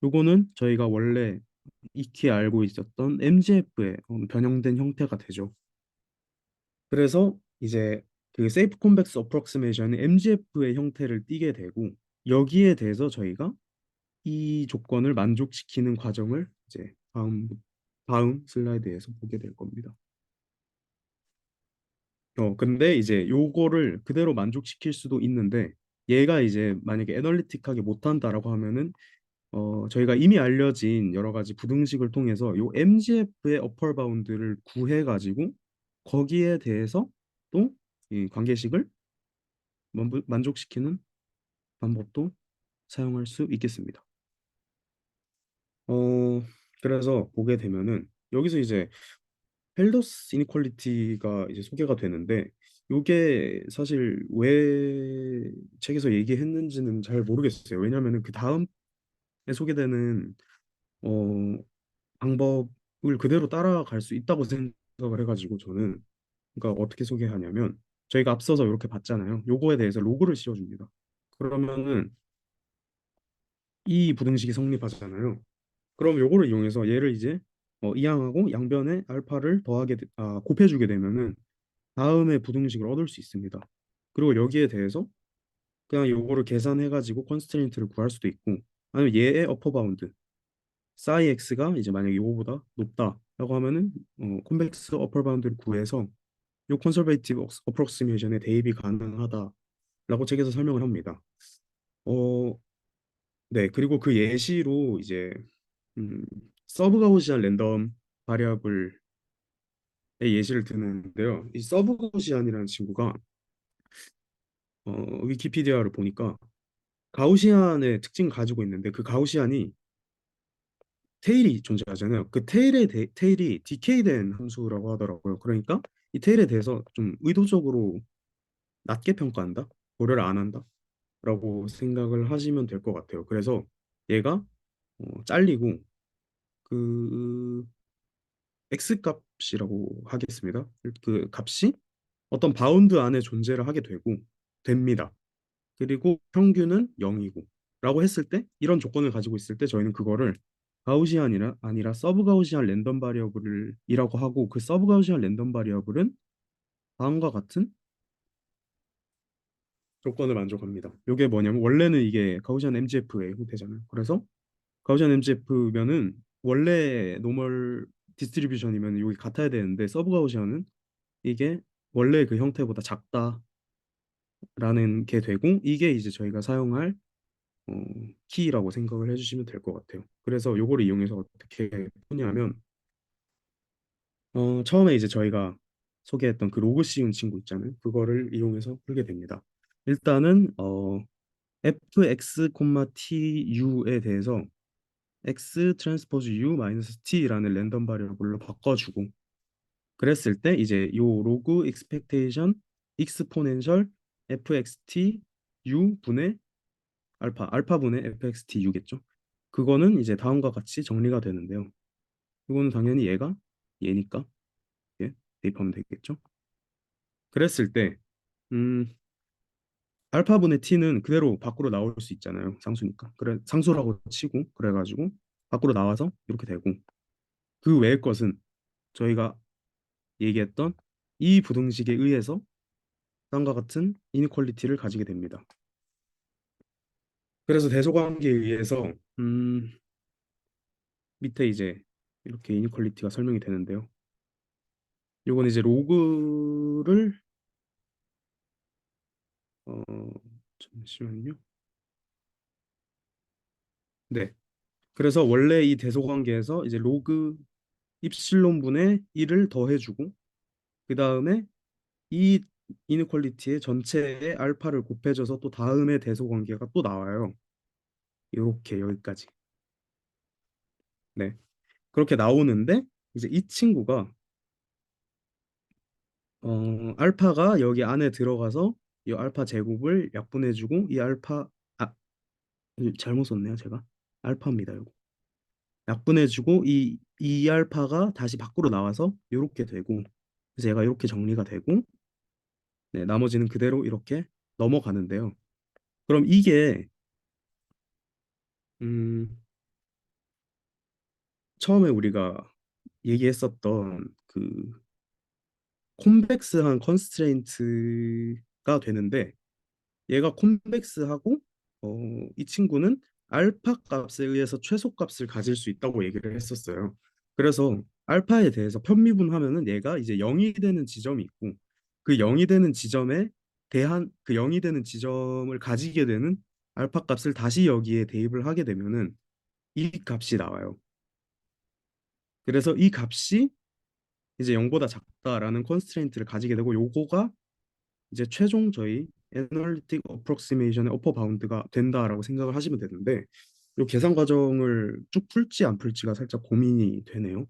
요거는 저희가 원래 익히 알고 있었던 MGF의 변형된 형태가 되죠. 그래서 이제 그 세이프 콘벡스 어프록시메이션은 MGF의 형태를 띠게 되고 여기에 대해서 저희가 이 조건을 만족시키는 과정을 이제 다음 슬라이드에서 보게 될 겁니다. 근데 이제 요거를 그대로 만족시킬 수도 있는데 얘가 이제 만약에 애널리틱하게 못한다라고 하면은 저희가 이미 알려진 여러 가지 부등식을 통해서 요 MGF의 어퍼 바운드를 구해 가지고 거기에 대해서 또 이 관계식을 만족시키는 방법도 사용할 수 있겠습니다. 어, 그래서 보게 되면은 여기서 이제 펠더스 이니퀄리티가 이제 소개가 되는데 요게 사실 왜 책에서 얘기했는지는 잘 모르겠어요. 왜냐하면은 그 다음에 소개되는 어, 방법을 그대로 따라갈 수 있다고 생각을 해가지고 저는 그러니까 어떻게 소개하냐면 저희가 앞서서 이렇게 봤잖아요. 요거에 대해서 로그를 씌워줍니다. 그러면은 이 부등식이 성립하잖아요. 그럼 요거를 이용해서 얘를 이제 이항하고 양변에 알파를 곱해주게 되면은 다음의 부등식을 얻을 수 있습니다. 그리고 여기에 대해서 그냥 요거를 계산해가지고 컨스트레인트를 구할 수도 있고 아니면 얘의 어퍼 바운드 사이 x가 이제 만약에 요거보다 높다라고 하면은 콘벡스 어퍼 바운드를 구해서 요 컨설베이티브 어프록시메이션에 대입이 가능하다라고 책에서 설명을 합니다. 어, 네, 그리고 그 예시로 이제 서브 가우시안 랜덤 바리어블 예시를 드는데요. 이 서브가우시안이라는 친구가 위키피디아를 보니까 가우시안의 특징을 가지고 있는데 그 가우시안이 테일이 존재하잖아요. 그 테일이 디케이된 함수라고 하더라고요. 그러니까 이 테일에 대해서 좀 의도적으로 낮게 평가한다, 고려를 안 한다라고 생각을 하시면 될 것 같아요. 그래서 얘가 잘리고 그 x 값이라고 하겠습니다. 그 값이 어떤 바운드 안에 존재를 하게 되고 됩니다. 그리고 평균은 0이고 라고 했을 때 이런 조건을 가지고 있을 때 저희는 그거를 가우시안이라 아니라 서브 가우시안 랜덤 바리어블이라고 하고 그 서브 가우시안 랜덤 바리어블은 다음과 같은 조건을 만족합니다. 이게 뭐냐면 원래는 이게 가우시안 MGF의 형태잖아요. 그래서 가우시안 MGF면은 원래 노멀 디스트리뷰션이면 여기 같아야 되는데 서브 가우시안은 이게 원래 그 형태보다 작다라는 게 되고 이게 이제 저희가 사용할 어, 키라고 생각을 해주시면 될 것 같아요. 그래서 요거를 이용해서 어떻게 푸냐면 처음에 이제 저희가 소개했던 그 로그 씌운 친구 있잖아요. 그거를 이용해서 풀게 됩니다. 일단은 fx, tu에 대해서 x 트랜스포즈 u 마이너스 t라는 랜덤 바리어블로 바꿔주고 그랬을 때 이제 요 로그 익스펙테이션 익스포넨셜 fxt u 분의 알파분의 fxt u겠죠. 그거는 이제 다음과 같이 정리가 되는데요. 이거는 당연히 얘가 얘니까 예, 대입하면 되겠죠. 그랬을 때 음, 알파분의 t는 그대로 밖으로 나올 수 있잖아요. 상수니까. 그래 상수라고 치고 그래가지고 밖으로 나와서 이렇게 되고 그 외의 것은 저희가 얘기했던 이 부등식에 의해서 다음과 같은 이니퀄리티를 가지게 됩니다. 그래서 대소관계에 의해서 밑에 이제 이렇게 이니퀄리티가 설명이 되는데요. 요건 이제 로그를 어 잠시만요. 네. 그래서 원래 이 대소관계에서 이제 로그 입실론분의 1을 더해주고 그 다음에 이 이니퀄리티의 전체의 알파를 곱해줘서 또 다음에 대소관계가 또 나와요. 이렇게 여기까지. 네. 그렇게 나오는데 이제 이 친구가 알파가 여기 안에 들어가서 이 알파 제곱을 약분해주고 이 알파 아 잘못 썼네요 제가 알파입니다 이거 약분해주고 이 알파가 다시 밖으로 나와서 이렇게 되고 그래서 얘가 이렇게 정리가 되고 네, 나머지는 그대로 이렇게 넘어가는데요. 그럼 이게 음, 처음에 우리가 얘기했었던 그 콘벡스한 컨스트레인트가 되는데 얘가 콘벡스하고 이 친구는 알파 값에 의해서 최소값을 가질 수 있다고 얘기를 했었어요. 그래서 알파에 대해서 편미분하면은 얘가 이제 0이 되는 지점이 있고 그 0이 되는 지점에 대한 그 0이 되는 지점을 가지게 되는 알파 값을 다시 여기에 대입을 하게 되면은 이 값이 나와요. 그래서 이 값이 이제 0보다 작다라는 컨스트레인트를 가지게 되고 요거가 이제 최종 저희 애널리틱 어프록시메이션의 어퍼 바운드가 된다라고 생각을 하시면 되는데 이 계산 과정을 쭉 풀지 안 풀지가 살짝 고민이 되네요.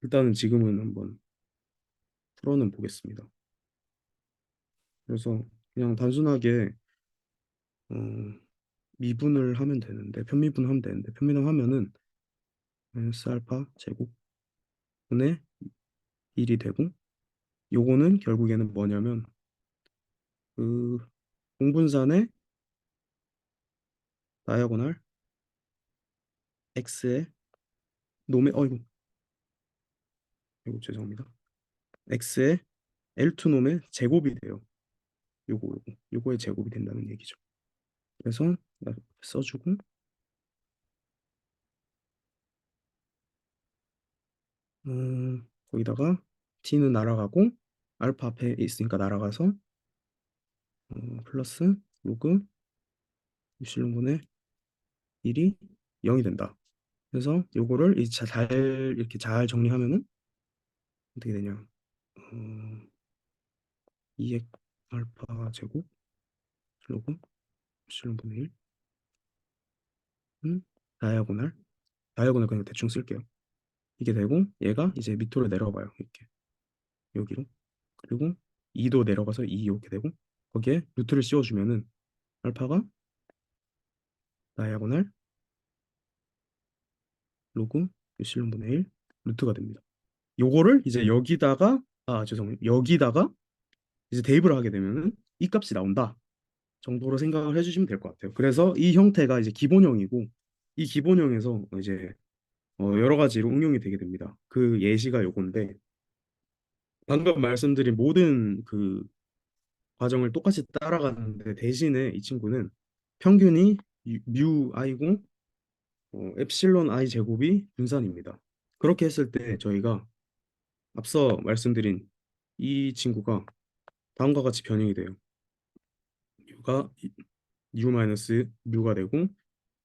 일단은 지금은 한번 풀어는 보겠습니다. 그래서 그냥 단순하게 어, 미분을 하면 되는데 편미분하면 되는데 편미분하면은 마이너스 알파 제곱분의 1이 되고 요거는 결국에는 뭐냐면 그 공분산의 다이아고날 x의 노메 이거 죄송합니다. x의 L2 놈의 제곱이 돼요. 요거의 제곱이 된다는 얘기죠. 그래서 써주고 거기다가 t는 날아가고 알파 앞에 있으니까 날아가서 플러스 로그 입실론분의 1이 0이 된다. 그래서 요거를 이제 잘 이렇게 잘 정리하면은 어떻게 되냐? 어, 2x 알파 제곱 로그 엡실론 분의 1 다이아고널 그냥 대충 쓸게요. 이게 되고 얘가 이제 밑으로 내려가요. 이렇게 여기로. 그리고 2도 내려가서 2 이렇게 되고 거기에 루트를 씌워주면은 알파가 다이아고널 로그 엡실론 분의 1 루트가 됩니다. 요거를 이제 여기다가 죄송해요. 여기다가 이제 대입을 하게 되면은 이 값이 나온다 정도로 생각을 해주시면 될 것 같아요. 그래서 이 형태가 이제 기본형이고 이 기본형에서 이제 여러 가지로 응용이 되게 됩니다. 그 예시가 요건데 방금 말씀드린 모든 그 과정을 똑같이 따라가는데 대신에 이 친구는 평균이 뮤 i고 엡실론 i 제곱이 분산입니다. 그렇게 했을 때 저희가 앞서 말씀드린 이 친구가 다음과 같이 변형이 돼요. 뮤가 U 마이너스 뮤가 되고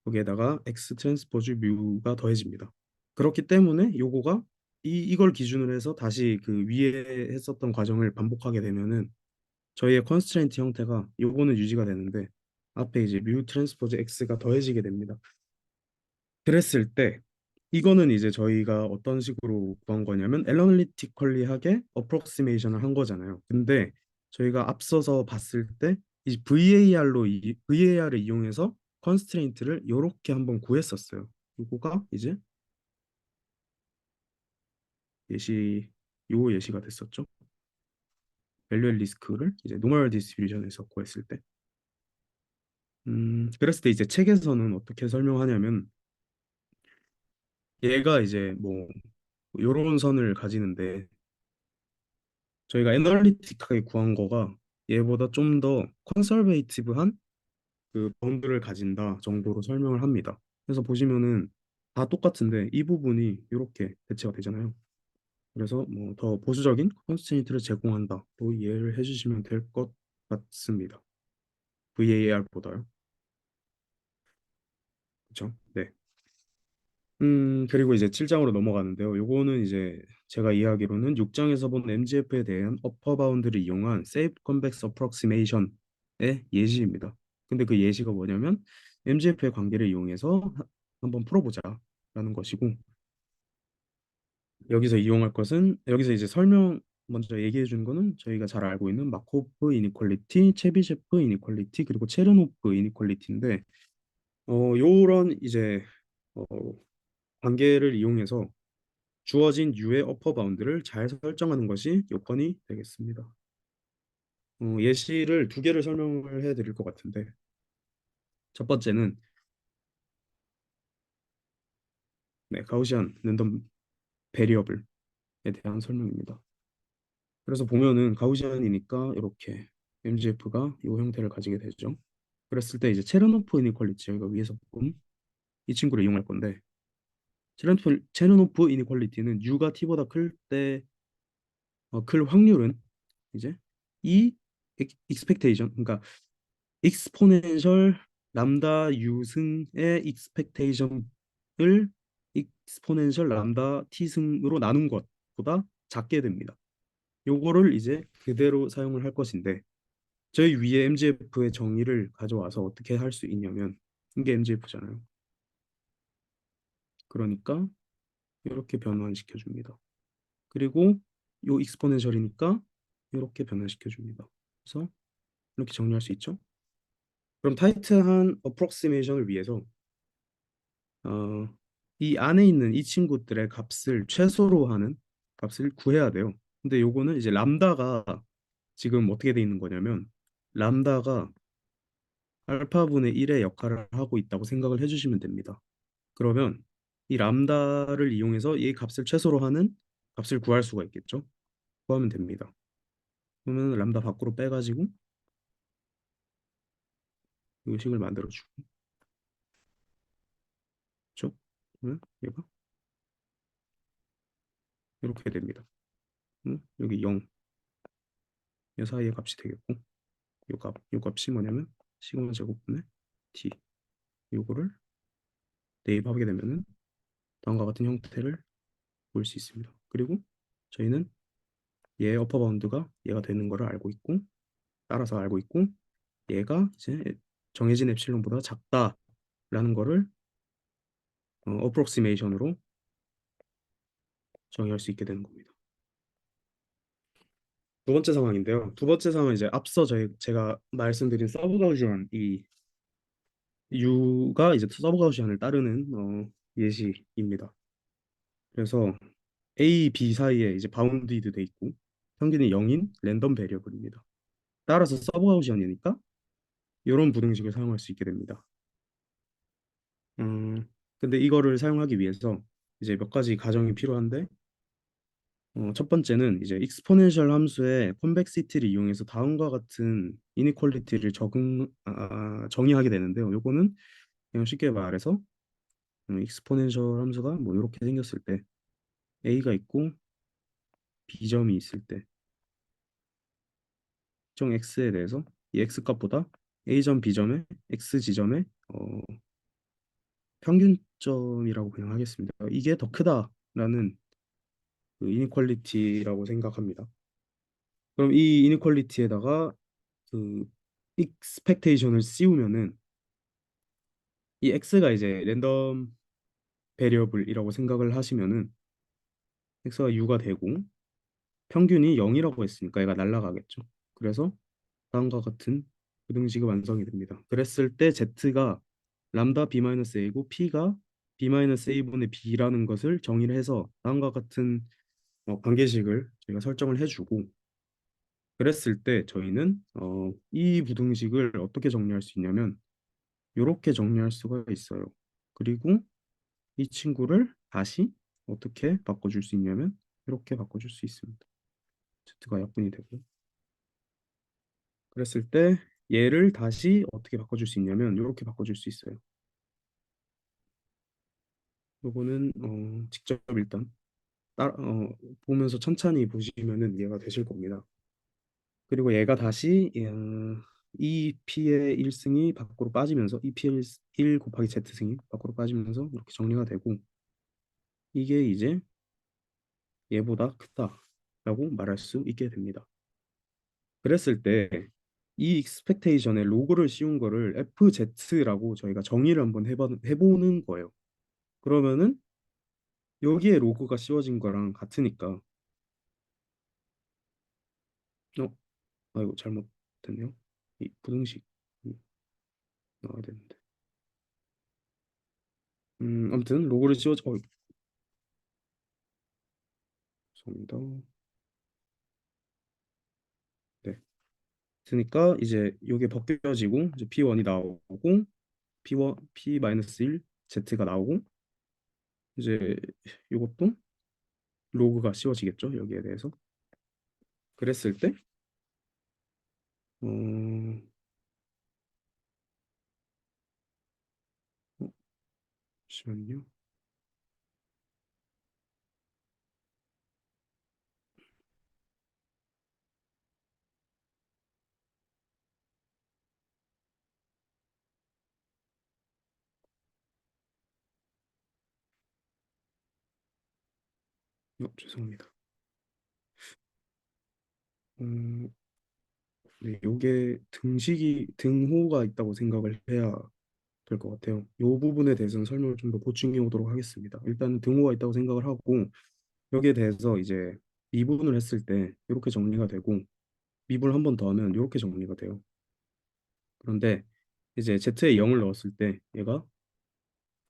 거기에다가 X 트랜스포즈 뮤가 더해집니다. 그렇기 때문에 요거가 이걸 기준으로 해서 다시 그 위에 했었던 과정을 반복하게 되면은 저희의 컨스트레인트 형태가 요거는 유지가 되는데 앞에 이제 뮤 트랜스포즈 X가 더해지게 됩니다. 그랬을 때 이거는 이제 저희가 어떤 식으로 구한 거냐면 애널리티컬리하게 어프록시메이션을 한 거잖아요. 근데 저희가 앞서서 봤을 때 이 VAR을 이용해서 컨스트레인트를 이렇게 한번 구했었어요. 이거가 이제 예시 요 예시가 됐었죠. 밸류 앤 리스크를 이제 노멀 디스트리뷰션에서 구했을 때 그랬을 때 이제 책에서는 어떻게 설명하냐면 얘가 이제 뭐 요런 선을 가지는데 저희가 애널리틱하게 구한 거가 얘보다 좀 더 컨설베이티브한 그 바운드를 가진다 정도로 설명을 합니다. 그래서 보시면은 다 똑같은데 이 부분이 이렇게 대체가 되잖아요. 그래서 뭐 더 보수적인 컨스트레인트를 제공한다로 이해를 해주시면 될 것 같습니다. VAR보다요. 그렇죠? 네. 그리고 이제 7장으로 넘어가는데요. 요거는 이제 제가 이해하기로는 6장에서 본 MGF에 대한 어퍼 바운드를 이용한 Safe Convex Approximation의 예시입니다. 근데 그 예시가 뭐냐면 MGF의 관계를 이용해서 한번 풀어보자라는 것이고 여기서 이용할 것은 여기서 이제 설명 먼저 얘기해 주는 거는 저희가 잘 알고 있는 마코프 이니퀄리티, 체비셰프 이니퀄리티 그리고 체르노프 이니퀄리티인데 요런 이제 어, 관계를 이용해서 주어진 U의 어퍼 바운드를 잘 설정하는 것이 요건이 되겠습니다. 예시를 두 개를 설명을 해드릴 것 같은데 첫 번째는 네, 가우시안 랜덤 베리어블에 대한 설명입니다. 그래서 보면은 가우시안이니까 이렇게 MGF가 이 형태를 가지게 되죠. 그랬을 때 이제 체르노프 이니퀄리티 저희가 위에서 본 이 친구를 이용할 건데 체르노프 이니퀄리티는 U가 T보다 클 확률은 이제 이 익스펙테이션 그러니까 익스포넨셜 람다 유승의 익스펙테이션을 익스포넨셜 람다 t승으로 나눈 것보다 작게 됩니다. 요거를 이제 그대로 사용을 할 것인데 저희 위에 MGF의 정의를 가져와서 어떻게 할 수 있냐면 이게 MGF잖아요. 그러니까 이렇게 변환시켜 줍니다. 그리고 요 익스포넨셜이니까 이렇게 변환시켜 줍니다. 그래서 이렇게 정리할 수 있죠. 그럼 타이트한 어프록시메이션을 위해서 어, 이 안에 있는 이 친구들의 값을 최소로 하는 값을 구해야 돼요. 근데 요거는 이제 람다가 지금 어떻게 돼 있는 거냐면 람다가 알파분의 1의 역할을 하고 있다고 생각을 해주시면 됩니다. 그러면 이 람다를 이용해서 이 값을 최소로 하는 값을 구할 수가 있겠죠. 구하면 됩니다. 그러면 람다 밖으로 빼가지고 이 식을 만들어주고 그렇죠? 그러면 얘가 이렇게 됩니다. 여기 0, 이 사이의 값이 되겠고 요 값이 뭐냐면 시그마 제곱분의 t 요거를 대입하게 되면은 다음과 같은 형태를 볼 수 있습니다. 그리고 저희는 얘의 어퍼 바운드가 얘가 되는 거를 알고 있고, 따라서 알고 있고, 얘가 이제 정해진 엡실론보다 작다라는 거를 어프록시메이션으로 정의할 수 있게 되는 겁니다. 두 번째 상황인데요. 두 번째 상황은 이제 앞서 제가 말씀드린 서브 가우시안 이 U가 이제 서브 가우시안을 따르는 예시입니다. 그래서 A, B 사이에 이제 바운디드 돼 있고 평균이 0인 랜덤 베리어블입니다. 따라서 서브 가우시안이니까 이런 부등식을 사용할 수 있게 됩니다. 근데 이거를 사용하기 위해서 이제 몇 가지 가정이 필요한데 첫 번째는 이제 익스포넨셜 함수의 컨벡시티를 이용해서 다음과 같은 이니퀄리티를 정의하게 되는데요. 요거는 그냥 쉽게 말해서 익스포넨셜 함수가 뭐 이렇게 생겼을 때 a가 있고 b점이 있을 때 특정 x에 대해서 이 x 값보다 a점 b점의 x 지점의 평균점이라고 그냥 하겠습니다. 이게 더 크다라는 그 이니퀄리티라고 생각합니다. 그럼 이 이니퀄리티에다가 그 익스펙테이션을 씌우면은 이 x가 이제 랜덤 베리어블이라고 생각을 하시면은 x가 u가 되고 평균이 0이라고 했으니까 얘가 날아가겠죠. 그래서 다음과 같은 부등식이 완성이 됩니다. 그랬을 때 z가 람다 b-a고 p가 b-a분의 b라는 것을 정의를 해서 다음과 같은 관계식을 저희가 설정을 해주고 그랬을 때 저희는 이 부등식을 어떻게 정리할 수 있냐면 이렇게 정리할 수가 있어요. 그리고 이 친구를 다시 어떻게 바꿔줄 수 있냐면 이렇게 바꿔줄 수 있습니다. z가 약분이 되고 그랬을 때 얘를 다시 어떻게 바꿔줄 수 있냐면 이렇게 바꿔줄 수 있어요. 요거는 직접 일단 보면서 천천히 보시면은 이해가 되실 겁니다. 그리고 얘가 다시 이 P의 1승이 밖으로 빠지면서 이 P의 1 곱하기 Z승이 밖으로 빠지면서 이렇게 정리가 되고 이게 이제 얘보다 크다라고 말할 수 있게 됩니다. 그랬을 때 이 익스펙테이션에 로그를 씌운 거를 FZ라고 저희가 정의를 한번 해보는 거예요. 그러면은 여기에 로그가 씌워진 거랑 같으니까 이거 잘못됐네요. 이 부등식 나와야 되는데. 아무튼 로고를 씌워줘. 죄송합니다. 네. 그러니까 이제 요게 벗겨지고 이제 P1이 나오고 P1 P-1 Z가 나오고 이제 요것도 로그가 씌워지겠죠. 여기에 대해서. 그랬을 때 어, 잠시만요. 죄송합니다. 음, 네, 요게 등호가 있다고 생각을 해야 될 것 같아요. 이 부분에 대해서는 설명을 좀 더 보충해 오도록 하겠습니다. 일단 등호가 있다고 생각을 하고 여기에 대해서 이제 미분을 했을 때 이렇게 정리가 되고 미분을 한 번 더 하면 이렇게 정리가 돼요. 그런데 이제 z에 0을 넣었을 때 얘가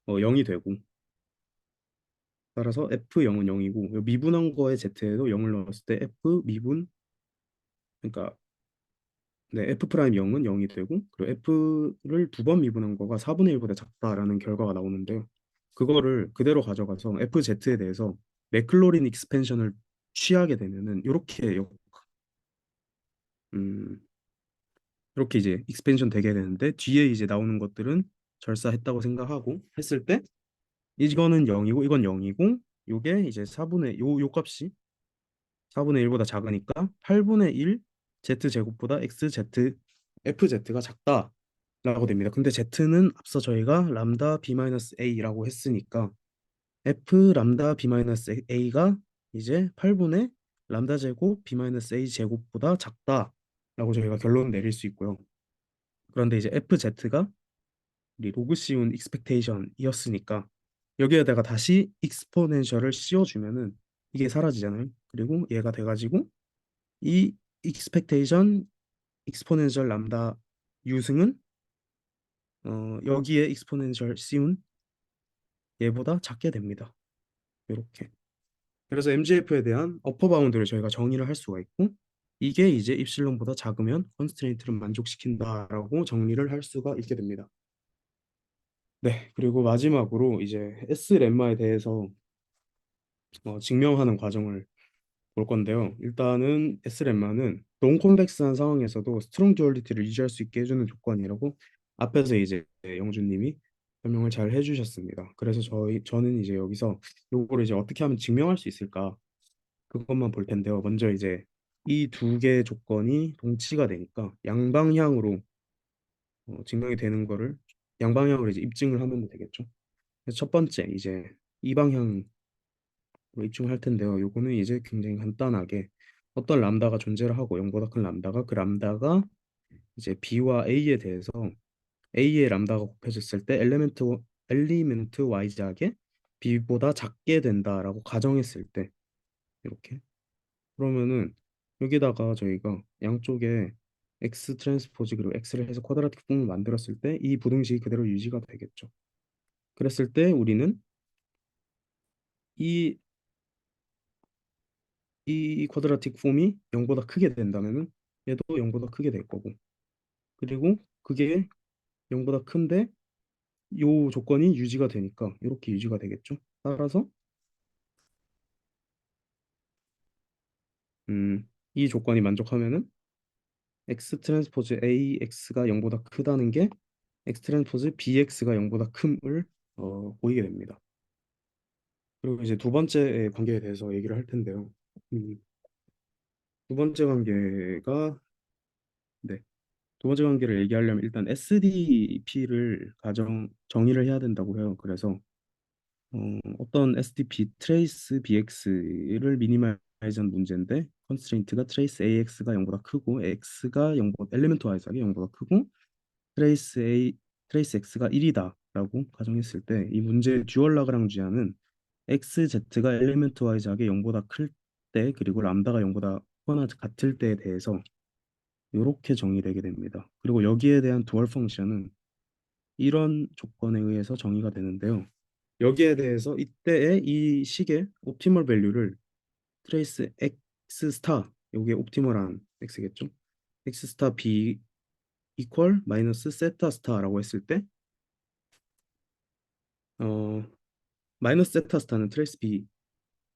0이 되고 따라서 f0은 0이고 미분한 거에 z에도 0을 넣었을 때 f 미분 그러니까 네, f 프라임 0은 0이 되고 그리고 f를 두 번 미분한 거가 4분의 1보다 작다라는 결과가 나오는데요. 그거를 그대로 가져가서 fz에 대해서 맥클로린 익스펜션을 취하게 되면은 음, 이렇게 이제 익스펜션 되게 되는데 뒤에 이제 나오는 것들은 절사했다고 생각하고 했을 때 이거는 0이고 이건 0이고 요게 이제 4분의 요 값이 4분의 1보다 작으니까 8분의 1 z제곱보다 fz가 작다라고 됩니다. 근데 z는 앞서 저희가 람다 b-a라고 했으니까 f 람다 b-a가 이제 8분의 람다 제곱 b-a 제곱보다 작다라고 저희가 결론을 내릴 수 있고요. 그런데 이제 fz가 우리 로그 씌운 익스펙테이션이었으니까 여기에다가 다시 익스포넨셜을 씌워주면은 이게 사라지잖아요. 그리고 얘가 돼가지고 이 익스펙테이션 익스포넨셜 람다 유승은 여기에 익스포넨셜 씌운 얘보다 작게 됩니다. 이렇게. 그래서 MGF에 대한 어퍼 바운드를 저희가 정의를 할 수가 있고 이게 이제 입실론보다 작으면 컨스트레인트를 만족시킨다라고 정리를 할 수가 있게 됩니다. 네, 그리고 마지막으로 이제 S렘마에 대해서 증명하는 과정을 볼 건데요. 일단은 S렘마는 논 콘벡스한 상황에서도 스트롱 듀얼리티를 유지할 수 있게 해주는 조건이라고 앞에서 이제 영준님이 설명을 잘 해주셨습니다. 그래서 저는 이제 여기서 요거를 이제 어떻게 하면 증명할 수 있을까 그것만 볼 텐데요. 먼저 이제 이 두 개의 조건이 동치가 되니까 양방향으로 증명이 되는 거를 양방향으로 이제 입증을 하면 되겠죠. 그래서 첫 번째 이제 이 방향으로 입증할 텐데요. 요거는 이제 굉장히 간단하게 어떤 람다가 존재를 하고 0보다 큰 람다가 그 람다가 이제 B와 A에 대해서 A의 람다가 곱해졌을 때 엘리멘트 Y작에 B보다 작게 된다라고 가정했을 때 이렇게 그러면은 여기다가 저희가 양쪽에 X 트랜스포즈 그리고 X를 해서 쿼드라틱 폼을 만들었을 때 이 부등식이 그대로 유지가 되겠죠. 그랬을 때 우리는 이, 이 쿼드라틱 폼이 0보다 크게 된다면은 얘도 0보다 크게 될 거고 그리고 그게 0보다 큰데 요 조건이 유지가 되니까 이렇게 유지가 되겠죠. 따라서 이 조건이 만족하면은 X 트랜스포즈 AX가 0보다 크다는 게 X 트랜스포즈 BX가 0보다 큼을 보이게 됩니다. 그리고 이제 두 번째 관계에 대해서 얘기를 할 텐데요. 음, 두 번째 관계가 네, 두 번째 관계를 얘기하려면 일단 SDP를 정의를 해야 된다고 해요. 그래서 어떤 SDP 트레이스 BX를 미니마이즈한 문제인데 컨스트레인트가 트레이스 AX가 0보다 크고 X가 0보다 엘리멘트 와이즈하게 0보다 크고 트레이스 X가 1이다라고 가정했을 때 이 문제의 듀얼 라그랑쥐아는 XZ가 엘리멘트 와이즈하게 0보다 클 때 그리고 람다가 0보다 크거나 같을 때에 대해서 이렇게 정의되게 됩니다. 그리고 여기에 대한 듀얼 펑션은 이런 조건에 의해서 정의가 되는데요. 여기에 대해서 이때의 이 식의 옵티멀 밸류를 트레이스 X 스타 요게 옵티멀한 X겠죠? X 스타 B 이퀄 마이너스 세타 스타라고 했을 때 어, 마이너스 세타 스타는 트레이스 B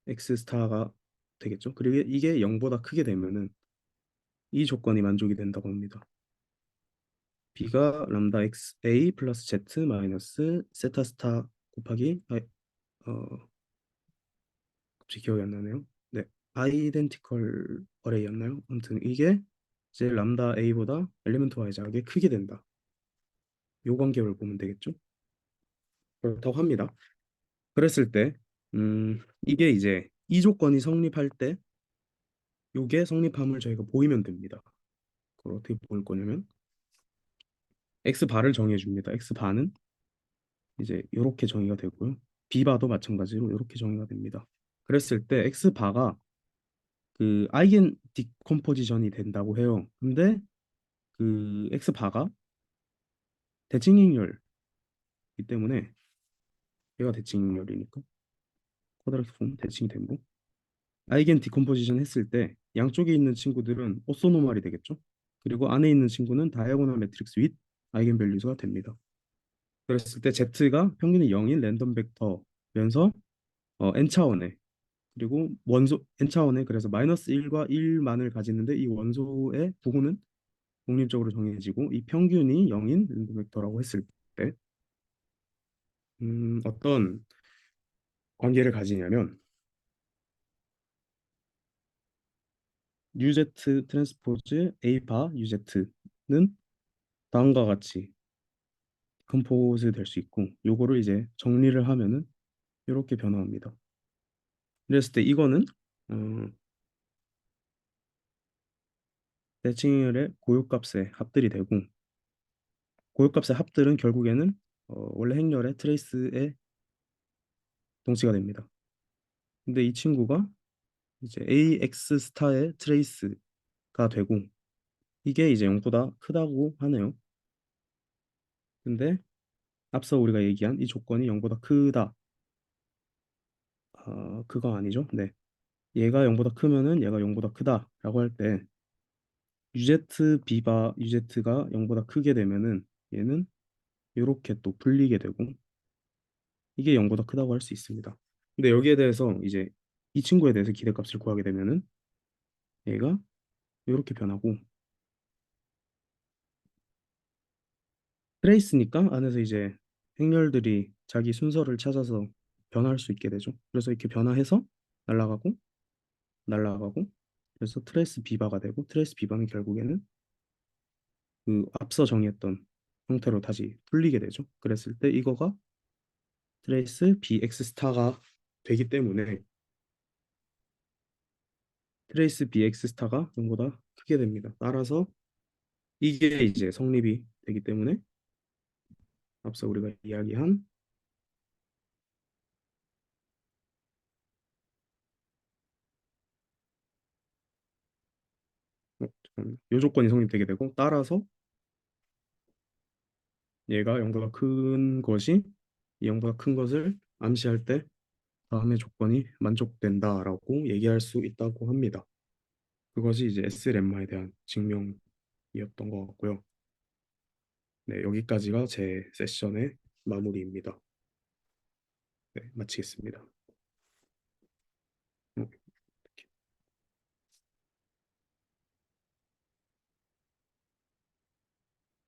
X 스타가 되겠죠. 그리고 이게 0보다 크게 되면은 이 조건이 만족이 된다고 합니다. B가 람다 X A 플러스 Z 마이너스 세타 스타 곱하기 갑자기 기억이 안 나네요. 네, 아이덴티컬 어레이였나요? 아무튼 이게 이제 람다 A보다 엘리멘트 Y 작게 크게 된다. 요 관계를 보면 되겠죠. 그렇다고 합니다. 그랬을 때 이게 이제 이 조건이 성립할 때 요게 성립함을 저희가 보이면 됩니다. 그걸 어떻게 볼 거냐면 x 바를 정해 줍니다. x 바는 이제 이렇게 정의가 되고요. b 바도 마찬가지로 이렇게 정의가 됩니다. 그랬을 때 x 바가 그 아이겐 디컴포지션이 된다고 해요. 근데 그 x 바가 대칭행렬이기 때문에 얘가 대칭행렬이니까 쿼드라틱 폼 대칭이 되고 아이겐 디컴포지션 했을 때 양쪽에 있는 친구들은 오소노멀이 되겠죠. 그리고 안에 있는 친구는 다이아고널 매트릭스 윗 아이겐 밸류가 됩니다. 그랬을 때 Z가 평균이 0인 랜덤 벡터면서 n차원에 그리고 원소 n차원에 그래서 마이너스 1과 1만을 가지는데 이 원소의 부호는 독립적으로 정해지고 이 평균이 0인 랜덤 벡터라고 했을 때 어떤 관계를 가지냐면 UZ 트랜스포즈 A 바 UZ는 다음과 같이 컴포즈 될 수 있고 요거를 이제 정리를 하면은 이렇게 변화합니다. 그랬을 때 이거는 어, 대칭율의 고유값의 합들이 되고 고유값의 합들은 결국에는 원래 행렬의 트레이스의 동치가 됩니다. 근데 이 친구가 이제 AX 스타의 트레이스가 되고 이게 이제 0보다 크다고 하네요. 근데 앞서 우리가 얘기한 이 조건이 0보다 크다. 그거 아니죠? 네. 얘가 0보다 크면은 얘가 0보다 크다라고 할 때 UZ B바 UZ가 0보다 크게 되면은 얘는 이렇게 또 불리게 되고 이게 0보다 크다고 할 수 있습니다. 근데 여기에 대해서 이제 이 친구에 대해서 기대값을 구하게 되면은 얘가 이렇게 변하고 트레이스니까 안에서 이제 행렬들이 자기 순서를 찾아서 변할 수 있게 되죠. 그래서 이렇게 변화해서 날아가고 날아가고 그래서 트레이스 비바가 되고 트레이스 비바는 결국에는 그 앞서 정의했던 형태로 다시 풀리게 되죠. 그랬을 때 이거가 트레이스 BX 스타가 되기 때문에 트레이스 BX 스타가 0보다 크게 됩니다. 따라서 이게 이제 성립이 되기 때문에 앞서 우리가 이야기한 이 조건이 성립되게 되고 따라서 얘가 0보다 큰 것이 이 0보다 큰 것을 암시할 때 다음의 조건이 만족된다라고 얘기할 수 있다고 합니다. 그것이 이제 SLM마에 대한 증명이었던 것 같고요. 네, 여기까지가 제 세션의 마무리입니다. 네, 마치겠습니다.